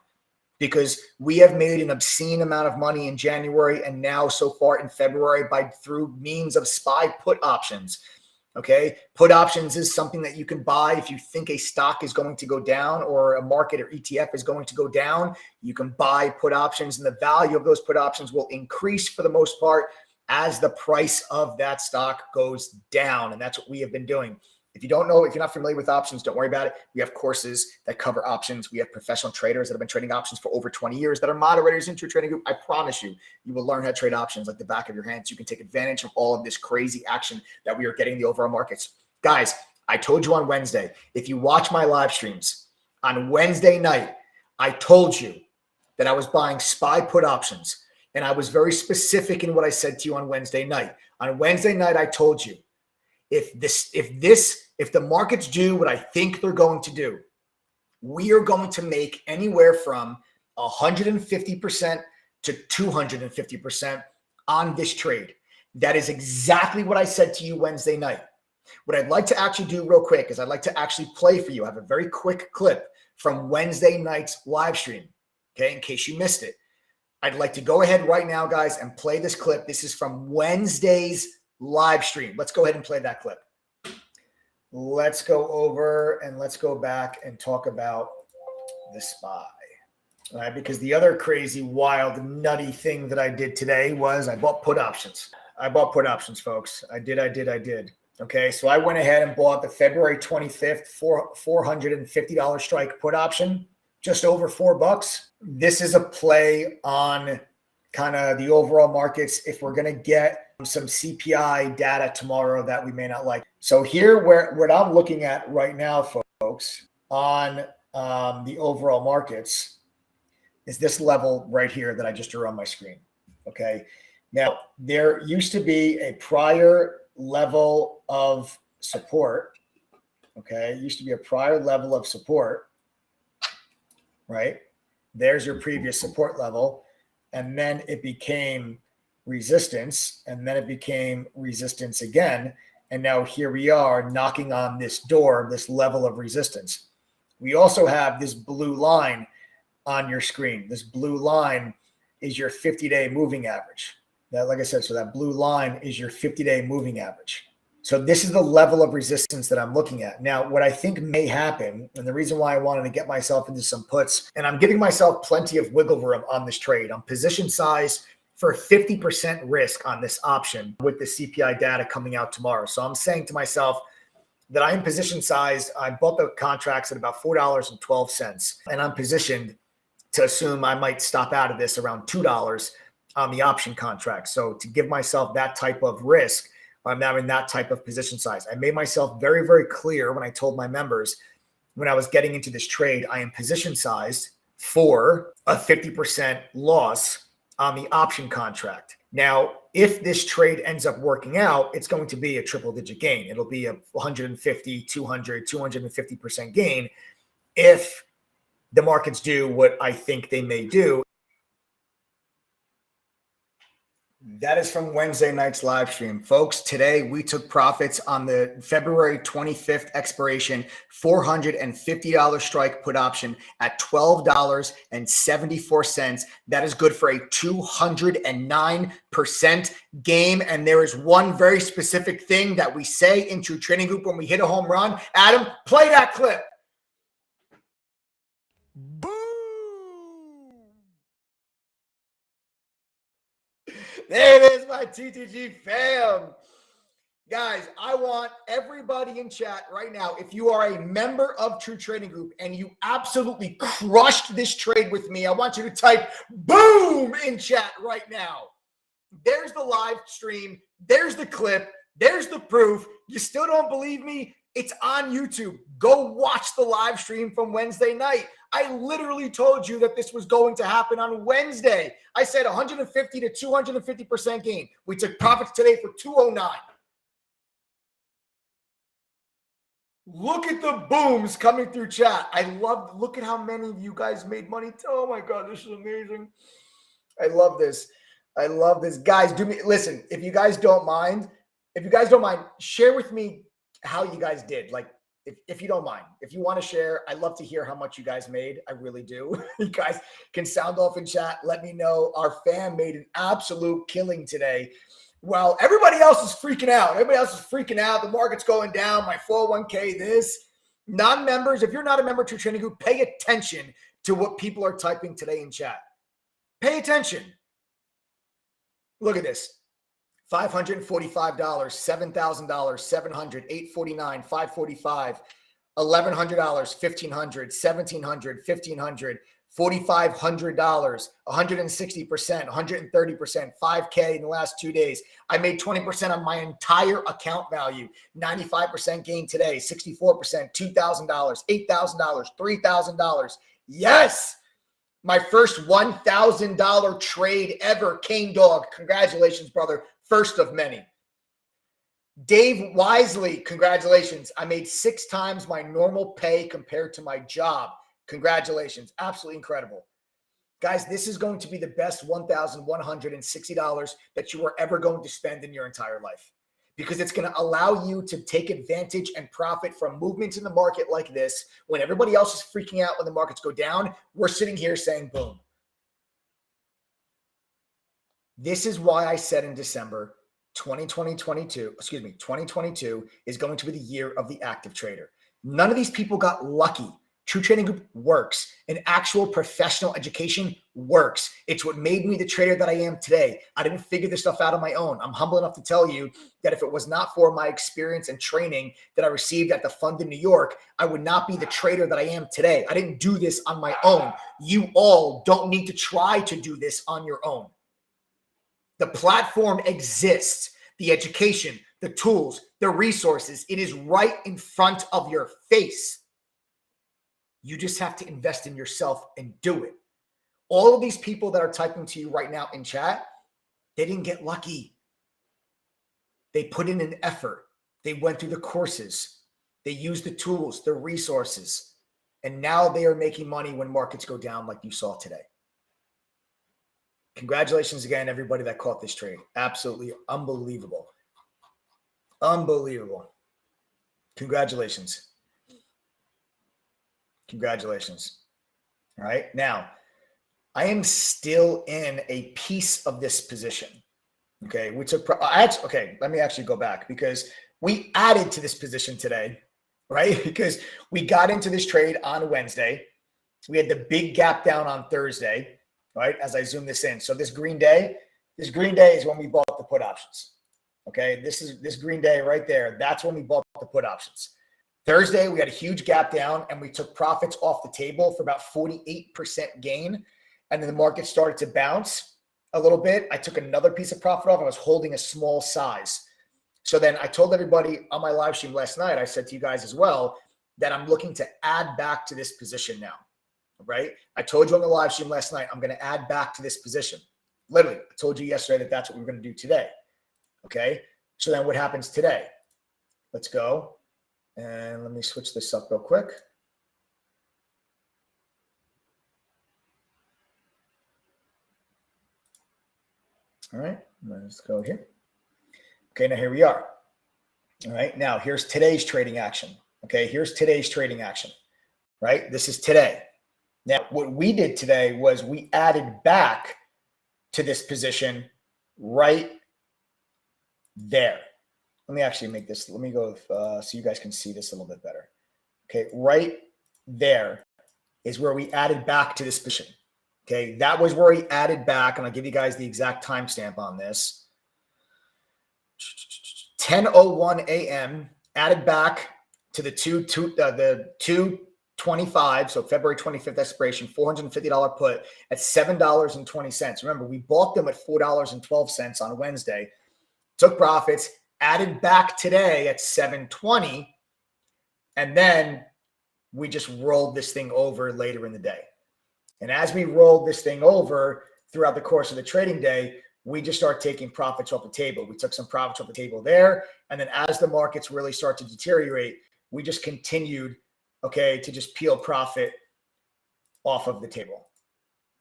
Speaker 1: Because we have made an obscene amount of money in January and now so far in February through means of SPY put options. Okay. Put options is something that you can buy if you think a stock is going to go down or a market or ETF is going to go down. You can buy put options and the value of those put options will increase for the most part as the price of that stock goes down. And that's what we have been doing. If you don't know, if you're not familiar with options, don't worry about it. We have courses that cover options. We have professional traders that have been trading options for over 20 years that are moderators into your trading group. I promise you, you will learn how to trade options like the back of your hands. You can take advantage of all of this crazy action that we are getting in the overall markets. Guys, I told you on Wednesday, if you watch my live streams on Wednesday night, I told you that I was buying SPY put options. And I was very specific in what I said to you on Wednesday night. On Wednesday night, I told you, if the markets do what I think they're going to do, we are going to make anywhere from 150% to 250% on this trade. That is exactly what I said to you Wednesday night. What I'd like to actually do real quick is I'd like to actually play for you. I have a very quick clip from Wednesday night's live stream, okay, in case you missed it. I'd like to go ahead right now, guys, and play this clip. This is from Wednesday's live stream. Let's go ahead and play that clip. Let's go over and let's go back and talk about the SPY. All right, because the other crazy, wild, nutty thing that I did today was I bought put options. I bought put options, folks. I did. Okay, so I went ahead and bought the February 25th $450 strike put option, just over $4. This is a play on kind of the overall markets if we're going to get some CPI data tomorrow that we may not like. So here, what I'm looking at right now, folks, on the overall markets is this level right here that I just drew on my screen. Okay. Now, there used to be a prior level of support. Okay. It used to be a prior level of support, right? There's your previous support level. And then it became resistance. And then it became resistance again. And now here we are knocking on this door, this level of resistance. We also have this blue line on your screen. This blue line is your 50-day moving average. That, like I said, so that blue line is your 50-day moving average. So this is the level of resistance that I'm looking at. Now, what I think may happen, and the reason why I wanted to get myself into some puts, and I'm giving myself plenty of wiggle room on this trade. I'm position size for 50% risk on this option with the CPI data coming out tomorrow. So I'm saying to myself that I am position sized. I bought the contracts at about $4.12, and I'm positioned to assume I might stop out of this around $2 on the option contract. So to give myself that type of risk, I'm now in that type of position size. I made myself very, very clear when I told my members when I was getting into this trade, I am position sized for a 50% loss on the option contract. Now, if this trade ends up working out, it's going to be a triple digit gain. It'll be a 150, 200, 250% gain if the markets do what I think they may do. That is from Wednesday night's live stream. Folks, today we took profits on the February 25th expiration $450 strike put option at $12.74. That is good for a 209% game. And there is one very specific thing that we say in True Trading Group when we hit a home run. Adam, play that clip. Boom! There it is, my TTG fam. Guys, I want everybody in chat right now, if you are a member of True Trading Group and you absolutely crushed this trade with me, I want you to type boom in chat right now. There's the live stream. There's the clip. There's the proof. You still don't believe me? It's on YouTube. Go watch the live stream from Wednesday night. I literally told you that this was going to happen on Wednesday. I said 150 to 250% gain. We took profits today for 209. Look at the booms coming through chat. Look at how many of you guys made money. Oh my God, this is amazing. I love this. I love this. Guys, listen, if you guys don't mind, share with me how you guys did. Like, if you don't mind, if you want to share, I'd love to hear how much you guys made. I really do. You guys can sound off in chat. Let me know. Our fam made an absolute killing today. Well, everybody else is freaking out. The market's going down. My 401k, this. Non-members, if you're not a member of True Trading Group, pay attention to what people are typing today in chat. Pay attention. Look at this. $545, $7,000, $700, $849, $545, $1,100, $1,500, $1,700, $1,500, $4,500, 160%, 130%, 5K in the last 2 days. I made 20% on my entire account value, 95% gain today, 64%, $2,000, $8,000, $3,000. Yes! My first $1,000 trade ever, Cane Dog. Congratulations, brother. First of many. Dave Wisely, congratulations. I made 6 times my normal pay compared to my job. Congratulations. Absolutely incredible. Guys, this is going to be the best $1,160 that you are ever going to spend in your entire life, because it's going to allow you to take advantage and profit from movements in the market like this. When everybody else is freaking out when the markets go down, we're sitting here saying, boom. This is why I said in December, 2022 is going to be the year of the active trader. None of these people got lucky. True Trading Group works. An actual professional education works. It's what made me the trader that I am today. I didn't figure this stuff out on my own. I'm humble enough to tell you that if it was not for my experience and training that I received at the fund in New York, I would not be the trader that I am today. I didn't do this on my own. You all don't need to try to do this on your own. The platform exists. The education, the tools, the resources, it is right in front of your face. You just have to invest in yourself and do it. All of these people that are typing to you right now in chat, they didn't get lucky. They put in an effort. They went through the courses. They used the tools, the resources, and now they are making money when markets go down like you saw today. Congratulations again, everybody that caught this trade. Absolutely unbelievable. Unbelievable. Congratulations. Congratulations. All right. Now, I am still in a piece of this position. Okay. Let me actually go back, because we added to this position today, right? Because we got into this trade on Wednesday. We had the big gap down on Thursday, right? As I zoom this in. So this green day is when we bought the put options. Okay. This green day right there. That's when we bought the put options. Thursday, we had a huge gap down and we took profits off the table for about 48% gain. And then the market started to bounce a little bit. I took another piece of profit off. I was holding a small size. So then I told everybody on my live stream last night, I said to you guys as well, that I'm looking to add back to this position now, right? I told you on the live stream last night, I'm going to add back to this position. Literally, I told you yesterday that that's what we're going to do today. Okay. So then what happens today? Let's go. And let me switch this up real quick. All right, let's go here. Okay, now here we are. All right, now here's today's trading action. Okay, here's today's trading action, right? This is today. Now, what we did today was we added back to this position right there. Let me actually make this, let me go so you guys can see this a little bit better. Okay, right there is where we added back to this position. Okay, that was where we added back, and I'll give you guys the exact timestamp on this. 10:01 a.m. added back to the 225, so February 25th expiration, $450 put at $7.20. Remember, we bought them at $4.12 on Wednesday, took profits, added back today at $7.20, and then we just rolled this thing over later in the day. And as we rolled this thing over throughout the course of the trading day, we just start taking profits off the table. We took some profits off the table there. And then as the markets really start to deteriorate, we just continued, okay, to just peel profit off of the table.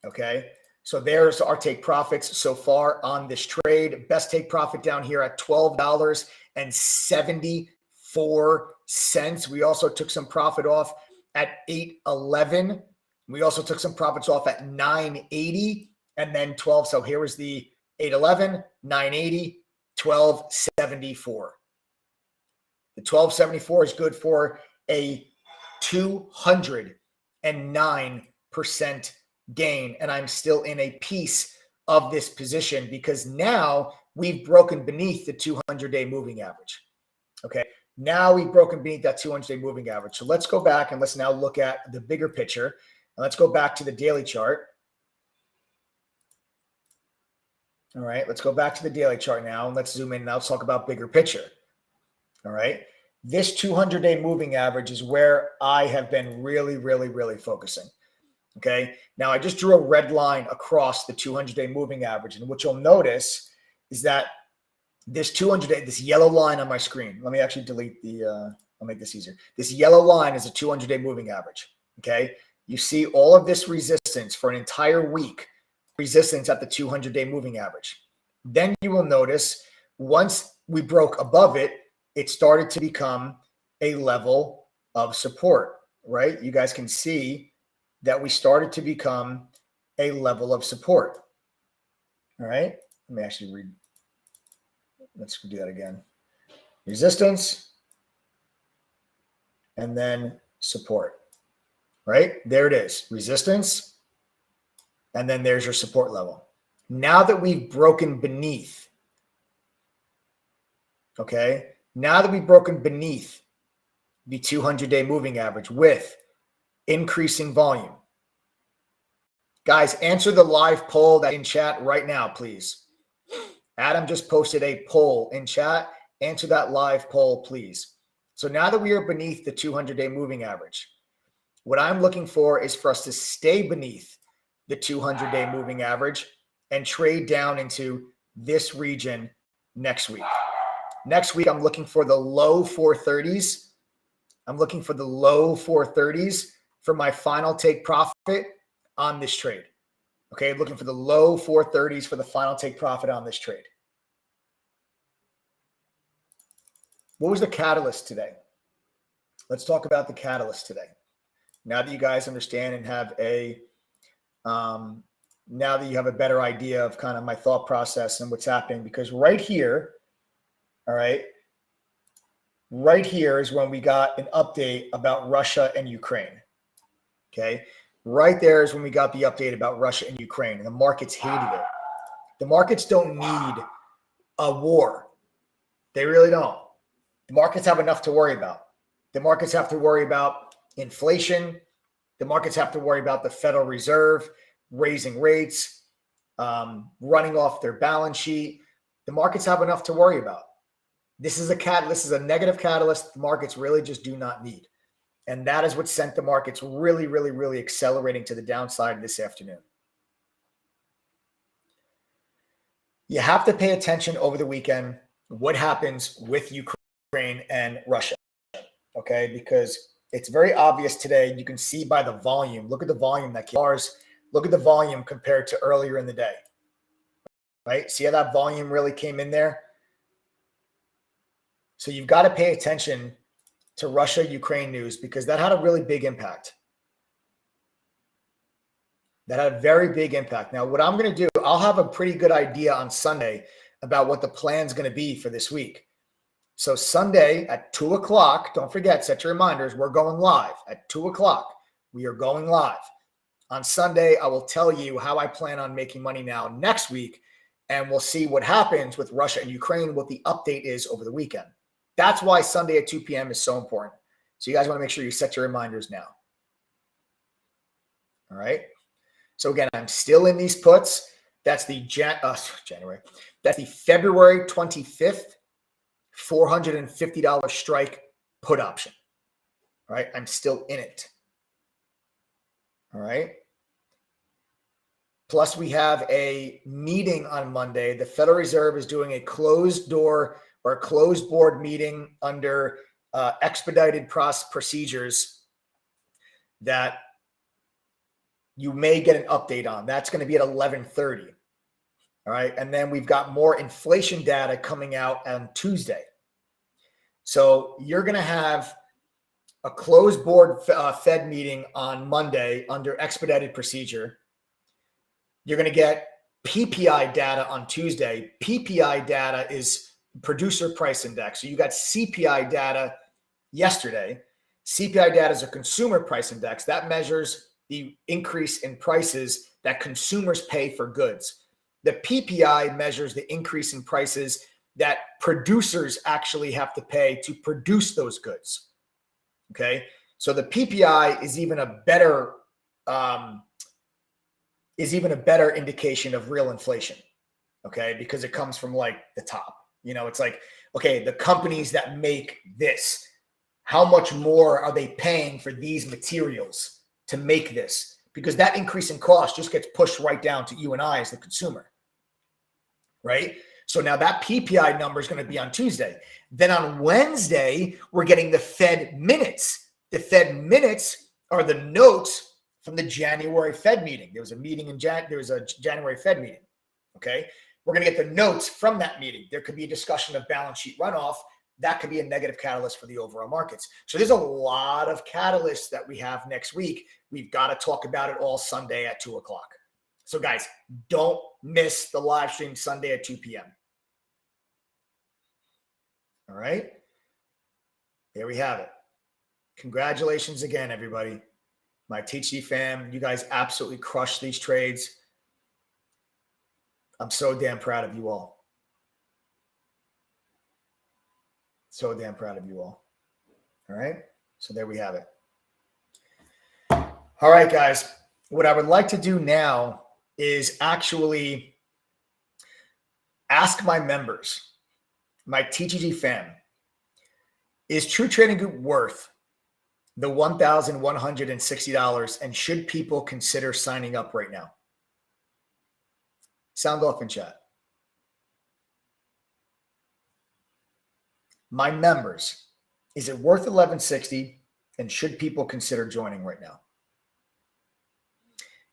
Speaker 1: Okay. So there's our take profits so far on this trade. Best take profit down here at $12.74. We also took some profit off at $8.11. We also took some profits off at $9.80 and then 12. So here was the $8.11, $9.80, $12.74. The $12.74 is good for a 209% gain. And I'm still in a piece of this position because now we've broken beneath the 200-day moving average. Okay. Now we've broken beneath that 200-day moving average. So let's go back and let's now look at the bigger picture. And let's go back to the daily chart. All right, let's go back to the daily chart now and let's zoom in and let's talk about bigger picture. All right, this 200-day moving average is where I have been really focusing. Okay, now I just drew a red line across the 200-day moving average, and what you'll notice is that this 200-day, this yellow line on my screen, let me actually delete the, I'll make this easier. This yellow line is a 200-day moving average. Okay, you see all of this resistance for an entire week, resistance at the 200-day moving average. Then you will notice once we broke above it, it started to become a level of support, right? You guys can see that we started to become a level of support. All right, let me actually read. Let's do that again. Resistance and then support, right? There it is, resistance. And then there's your support level. Now that we've broken beneath, okay, now that we've broken beneath the 200-day moving average with increasing volume, guys, answer the live poll that's in chat right now, please. Adam just posted a poll in chat. Answer that live poll, please. So now that we are beneath the 200-day moving average, what I'm looking for is for us to stay beneath the 200-day moving average and trade down into this region next week. Next week, I'm looking for the low 430s. I'm looking for the low 430s for my final take profit on this trade. Okay, looking for the low 430s for the final take profit on this trade. What was the catalyst today? Let's talk about the catalyst today. Now that you guys understand and have a now that you have a better idea of kind of my thought process and what's happening, because right here, all right, right here is when we got an update about Russia and Ukraine. Okay, right there is when we got the update about Russia and Ukraine, and the markets hated it. The markets don't need a war. They really don't. The markets have enough to worry about. The markets have to worry about inflation. The markets have to worry about the Federal Reserve raising rates, running off their balance sheet. The markets have enough to worry about. This is a negative catalyst the markets really just do not need. And that is what sent the markets really accelerating to the downside this afternoon. You have to pay attention over the weekend what happens with Ukraine and Russia, okay? Because it's very obvious today. You can see by the volume. Look at the volume that bars. Look at the volume compared to earlier in the day. right? See how that volume really came in there? So you've got to pay attention to Russia-Ukraine news because that had a really big impact. That had a very big impact. Now, what I'm going to do, I'll have a pretty good idea on Sunday about what the plan's going to be for this week. So Sunday at 2 o'clock, don't forget, set your reminders. We're going live at 2 o'clock. We are going live. On Sunday, I will tell you how I plan on making money now next week, and we'll see what happens with Russia and Ukraine, what the update is over the weekend. That's why Sunday at 2 p.m. is so important. So you guys want to make sure you set your reminders now. All right. So again, I'm still in these puts. That's the January. That's the February 25th, $450 strike put option. All right. I'm still in it. All right. Plus, we have a meeting on Monday. The Federal Reserve is doing a closed door or a closed board meeting under expedited procedures that you may get an update on. That's going to be at 11:30. All right. And then we've got more inflation data coming out on Tuesday. So you're going to have a closed board Fed meeting on Monday under expedited procedure. You're going to get PPI data on Tuesday. PPI data is producer price index. So you got CPI data yesterday. CPI data is a consumer price index that measures the increase in prices that consumers pay for goods. The PPI measures the increase in prices that producers actually have to pay to produce those goods. Okay, so the PPI is even a better indication of real inflation. Okay, because it comes from like the top. You know, it's like, okay, the companies that make this, how much more are they paying for these materials to make this? Because that increase in cost just gets pushed right down to you and I as the consumer, right? So now that PPI number is going to be on Tuesday. Then on Wednesday, we're getting the Fed minutes. The Fed minutes are the notes from the January Fed meeting. There was a meeting there was a January Fed meeting. Okay. We're going to get the notes from that meeting. There could be a discussion of balance sheet runoff. That could be a negative catalyst for the overall markets. So there's a lot of catalysts that we have next week. We've got to talk about it all Sunday at 2 o'clock. So guys, don't miss the live stream Sunday at 2 p.m. All right. There we have it. Congratulations again, everybody. My TG fam, you guys absolutely crushed these trades. I'm so damn proud of you all. So damn proud of you all. All right. So there we have it. All right, guys. What I would like to do now is actually ask my members, my TTG fam, is True Trading Group worth the $1,160, and should people consider signing up right now? Sound off in chat. My members, is it worth $1,160, and should people consider joining right now?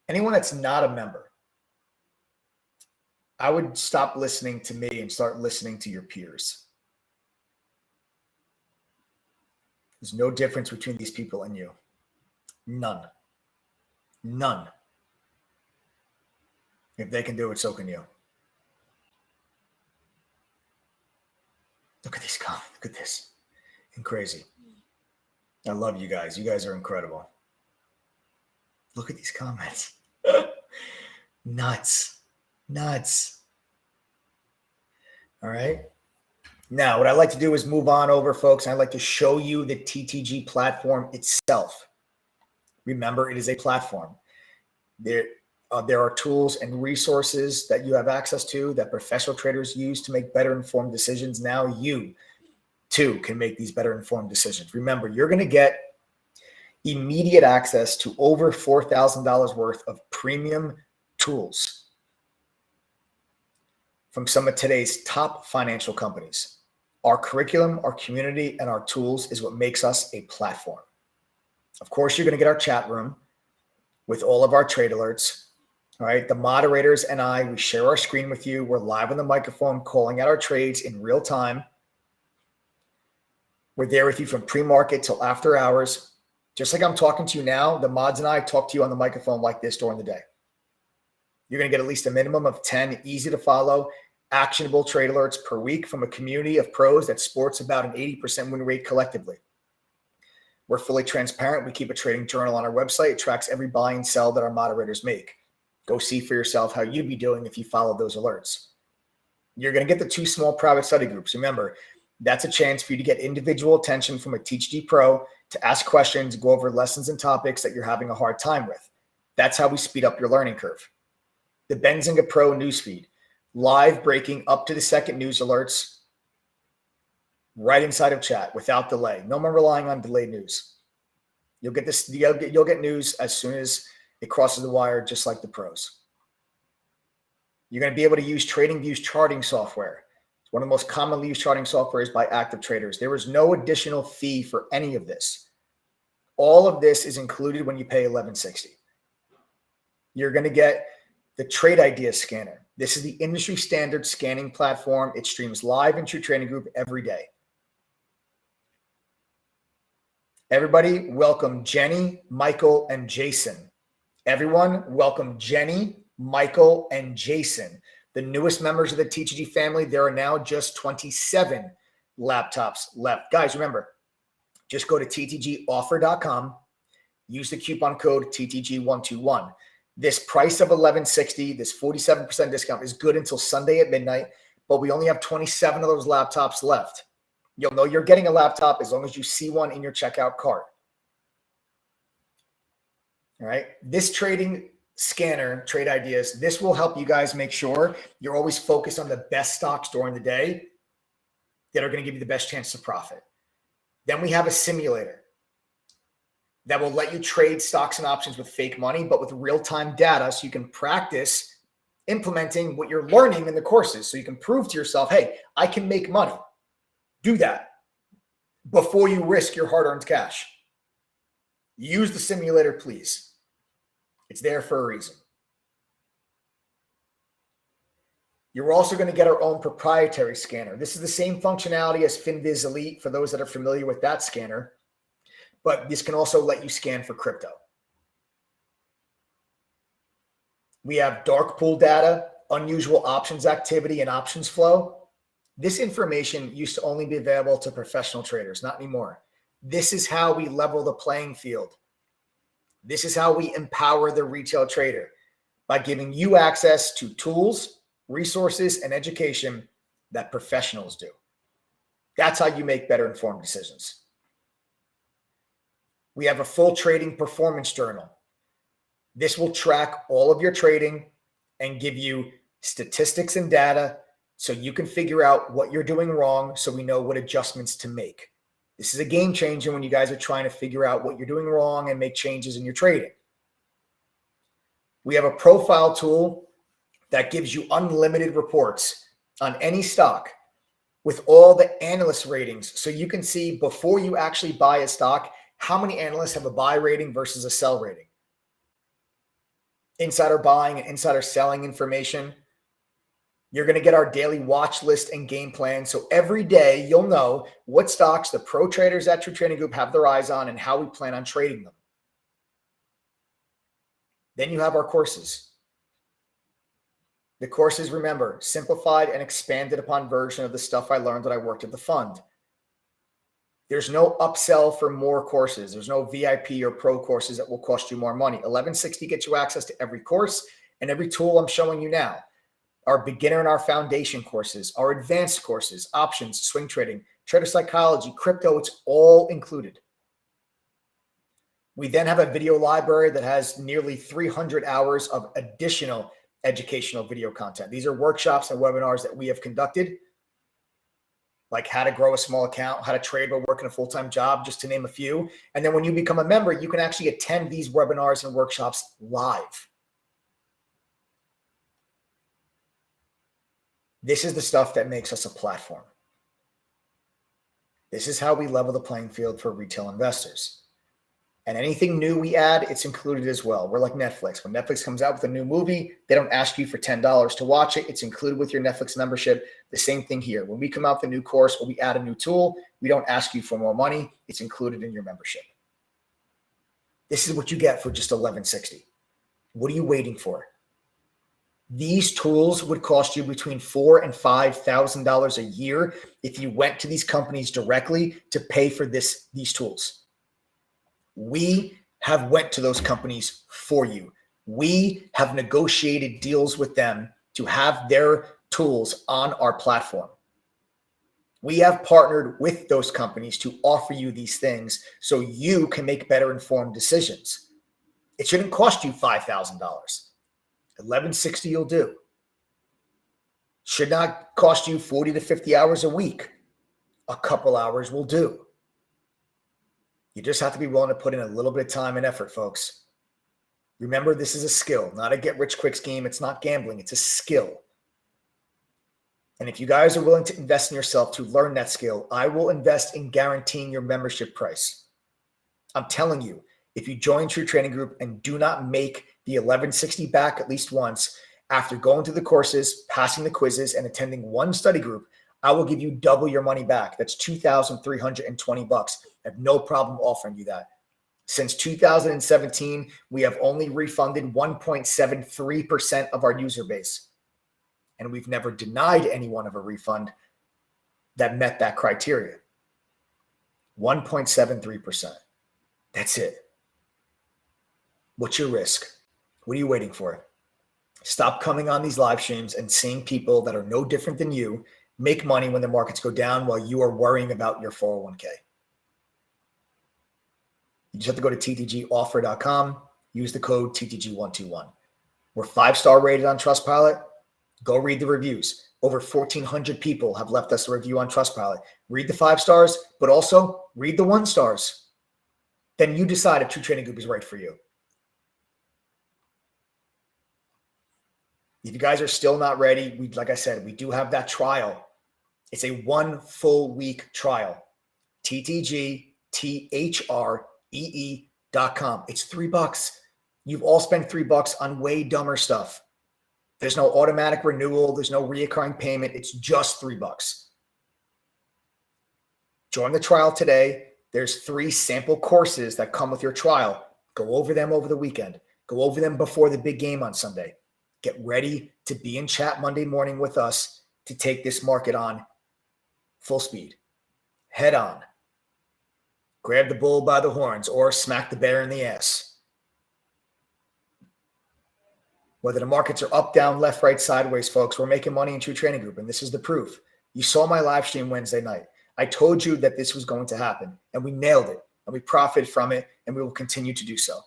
Speaker 1: Anyone that's not a member, I would stop listening to me and start listening to your peers. There's no difference between these people and you. None. None. If they can do it, so can you. Look at these comments. Look at this. And crazy. I love you guys. You guys are incredible. Look at these comments. Nuts. Nuts. All right. Now, what I like to do is move on over, folks. I'd like to show you the TTG platform itself. Remember, it is a platform. There are tools and resources that you have access to that professional traders use to make better informed decisions. Now you, too, can make these better informed decisions. Remember, you're going to get immediate access to over $4,000 worth of premium tools from some of today's top financial companies. Our curriculum, our community, and our tools is what makes us a platform. Of course, you're going to get our chat room with all of our trade alerts. All right. The moderators and I, we share our screen with you. We're live on the microphone, calling out our trades in real time. We're there with you from pre-market till after hours. Just like I'm talking to you now, the mods and I talk to you on the microphone like this during the day. You're going to get at least a minimum of 10 easy to follow, actionable trade alerts per week from a community of pros that sports about an 80% win rate collectively. We're fully transparent. We keep a trading journal on our website. It tracks every buy and sell that our moderators make. Go see for yourself how you'd be doing if you followed those alerts. You're going to get the 2 small private study groups. Remember, that's a chance for you to get individual attention from a TeachD Pro to ask questions, go over lessons and topics that you're having a hard time with. That's how we speed up your learning curve. The Benzinga Pro newsfeed, live breaking up to the second news alerts right inside of chat without delay. No more relying on delayed news. You'll get this. You'll get news as soon as it crosses the wire, just like the pros. You're going to be able to use TradingView's charting software. It's one of the most commonly used charting softwares by active traders. There is no additional fee for any of this. All of this is included when you pay $11.60. You're going to get the Trade Idea Scanner. This is the industry standard scanning platform. It streams live in True Trading Group every day. Everybody, welcome Jenny, Michael, and Jason. Everyone, welcome Jenny, Michael, and Jason, the newest members of the TTG family. There are now just 27 laptops left. Guys, remember, just go to ttgoffer.com, use the coupon code TTG121. This price of $11.60, this 47% discount is good until Sunday at midnight, but we only have 27 of those laptops left. You'll know you're getting a laptop as long as you see one in your checkout cart. All right. This trading scanner, Trade Ideas, this will help you guys make sure you're always focused on the best stocks during the day that are going to give you the best chance to profit. Then we have a simulator that will let you trade stocks and options with fake money, but with real-time data so you can practice implementing what you're learning in the courses. So you can prove to yourself, hey, I can make money. Do that before you risk your hard-earned cash. Use the simulator, please. It's there for a reason. You're also going to get our own proprietary scanner. This is the same functionality as FinViz Elite for those that are familiar with that scanner, but this can also let you scan for crypto. We have dark pool data, unusual options activity, and options flow. This information used to only be available to professional traders, not anymore. This is how we level the playing field. This is how we empower the retail trader by giving you access to tools, resources, and education that professionals do. That's how you make better informed decisions. We have a full trading performance journal. This will track all of your trading and give you statistics and data so you can figure out what you're doing wrong so we know what adjustments to make. This is a game changer when you guys are trying to figure out what you're doing wrong and make changes in your trading. We have a profile tool that gives you unlimited reports on any stock with all the analyst ratings. So you can see before you actually buy a stock, how many analysts have a buy rating versus a sell rating. Insider buying and insider selling information. You're going to get our daily watch list and game plan. So every day you'll know what stocks the pro traders at True Trading Group have their eyes on and how we plan on trading them. Then you have our courses. The courses, remember, simplified and expanded upon version of the stuff I learned when I worked at the fund. There's no upsell for more courses. There's no VIP or pro courses that will cost you more money. $11.60 gets you access to every course and every tool I'm showing you now. Our beginner and our foundation courses, our advanced courses, options, swing trading, trader psychology, crypto, it's all included. We then have a video library that has nearly 300 hours of additional educational video content. These are workshops and webinars that we have conducted, like how to grow a small account, how to trade while working a full-time job, just to name a few. And then when you become a member, you can actually attend these webinars and workshops live. This is the stuff that makes us a platform. This is how we level the playing field for retail investors. And anything new we add, it's included as well. We're like Netflix. When Netflix comes out with a new movie, they don't ask you for $10 to watch it. It's included with your Netflix membership. The same thing here. When we come out with a new course or we add a new tool, we don't ask you for more money. It's included in your membership. This is what you get for just $11.60. What are you waiting for? These tools would cost you between $4,000 and $5,000 a year if you went to these companies directly to pay for these tools. We have went to those companies for you. We have negotiated deals with them to have their tools on our platform. We have partnered with those companies to offer you these things so you can make better informed decisions. It shouldn't cost you $5,000. $11.60 you'll do. Should not cost you 40 to 50 hours a week. A couple hours will do. You just have to be willing to put in a little bit of time and effort, folks. Remember, this is a skill, not a get-rich-quick scheme. It's not gambling. It's a skill. And if you guys are willing to invest in yourself to learn that skill, I will invest in guaranteeing your membership price. I'm telling you, if you join True Trading Group and do not make the $11.60 back at least once, after going through the courses, passing the quizzes, and attending one study group, I will give you double your money back. That's $2,320. I have no problem offering you that. Since 2017, we have only refunded 1.73% of our user base. And we've never denied anyone of a refund that met that criteria. 1.73%. That's it. What's your risk? What are you waiting for? Stop coming on these live streams and seeing people that are no different than you make money when the markets go down while you are worrying about your 401k. You just have to go to ttgoffer.com, use the code TTG121. We're 5-star rated on Trustpilot. Go read the reviews. Over 1,400 people have left us a review on Trustpilot. Read the 5 stars, but also read the 1 stars. Then you decide if True Trading Group is right for you. If you guys are still not ready, like I said, we do have that trial. It's a 1 full week trial. TTGTHREE.com. It's $3. You've all spent $3 on way dumber stuff. There's no automatic renewal. There's no reoccurring payment. It's just $3. Join the trial today. There's 3 sample courses that come with your trial. Go over them over the weekend. Go over them before the big game on Sunday. Get ready to be in chat Monday morning with us to take this market on full speed, head on. Grab the bull by the horns or smack the bear in the ass. Whether the markets are up, down, left, right, sideways, folks, we're making money in True Trading Group, and this is the proof. You saw my live stream Wednesday night. I told you that this was going to happen, and we nailed it, and we profited from it, and we will continue to do so.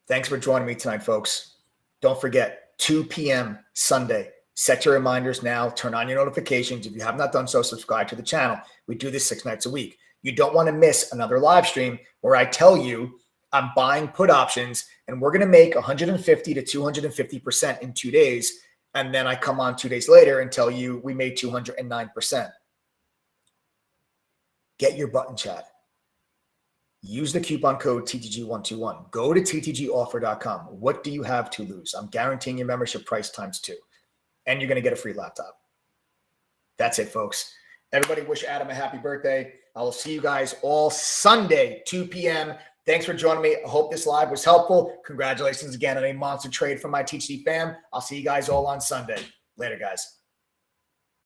Speaker 1: Thanks for joining me tonight, folks. Don't forget, 2 p.m. Sunday. Set your reminders now. Turn on your notifications. If you have not done so, subscribe to the channel. We do this 6 nights a week. You don't want to miss another live stream where I tell you I'm buying put options and we're going to make 150 to 250% in 2 days. And then I come on 2 days later and tell you we made 209%. Get your button chat. Use the coupon code TTG121. Go to ttgoffer.com. What do you have to lose? I'm guaranteeing your membership price times 2. And you're going to get a free laptop. That's it, folks. Everybody wish Adam a happy birthday. I will see you guys all Sunday, 2 p.m. Thanks for joining me. I hope this live was helpful. Congratulations again on a monster trade from my TTG fam. I'll see you guys all on Sunday. Later, guys.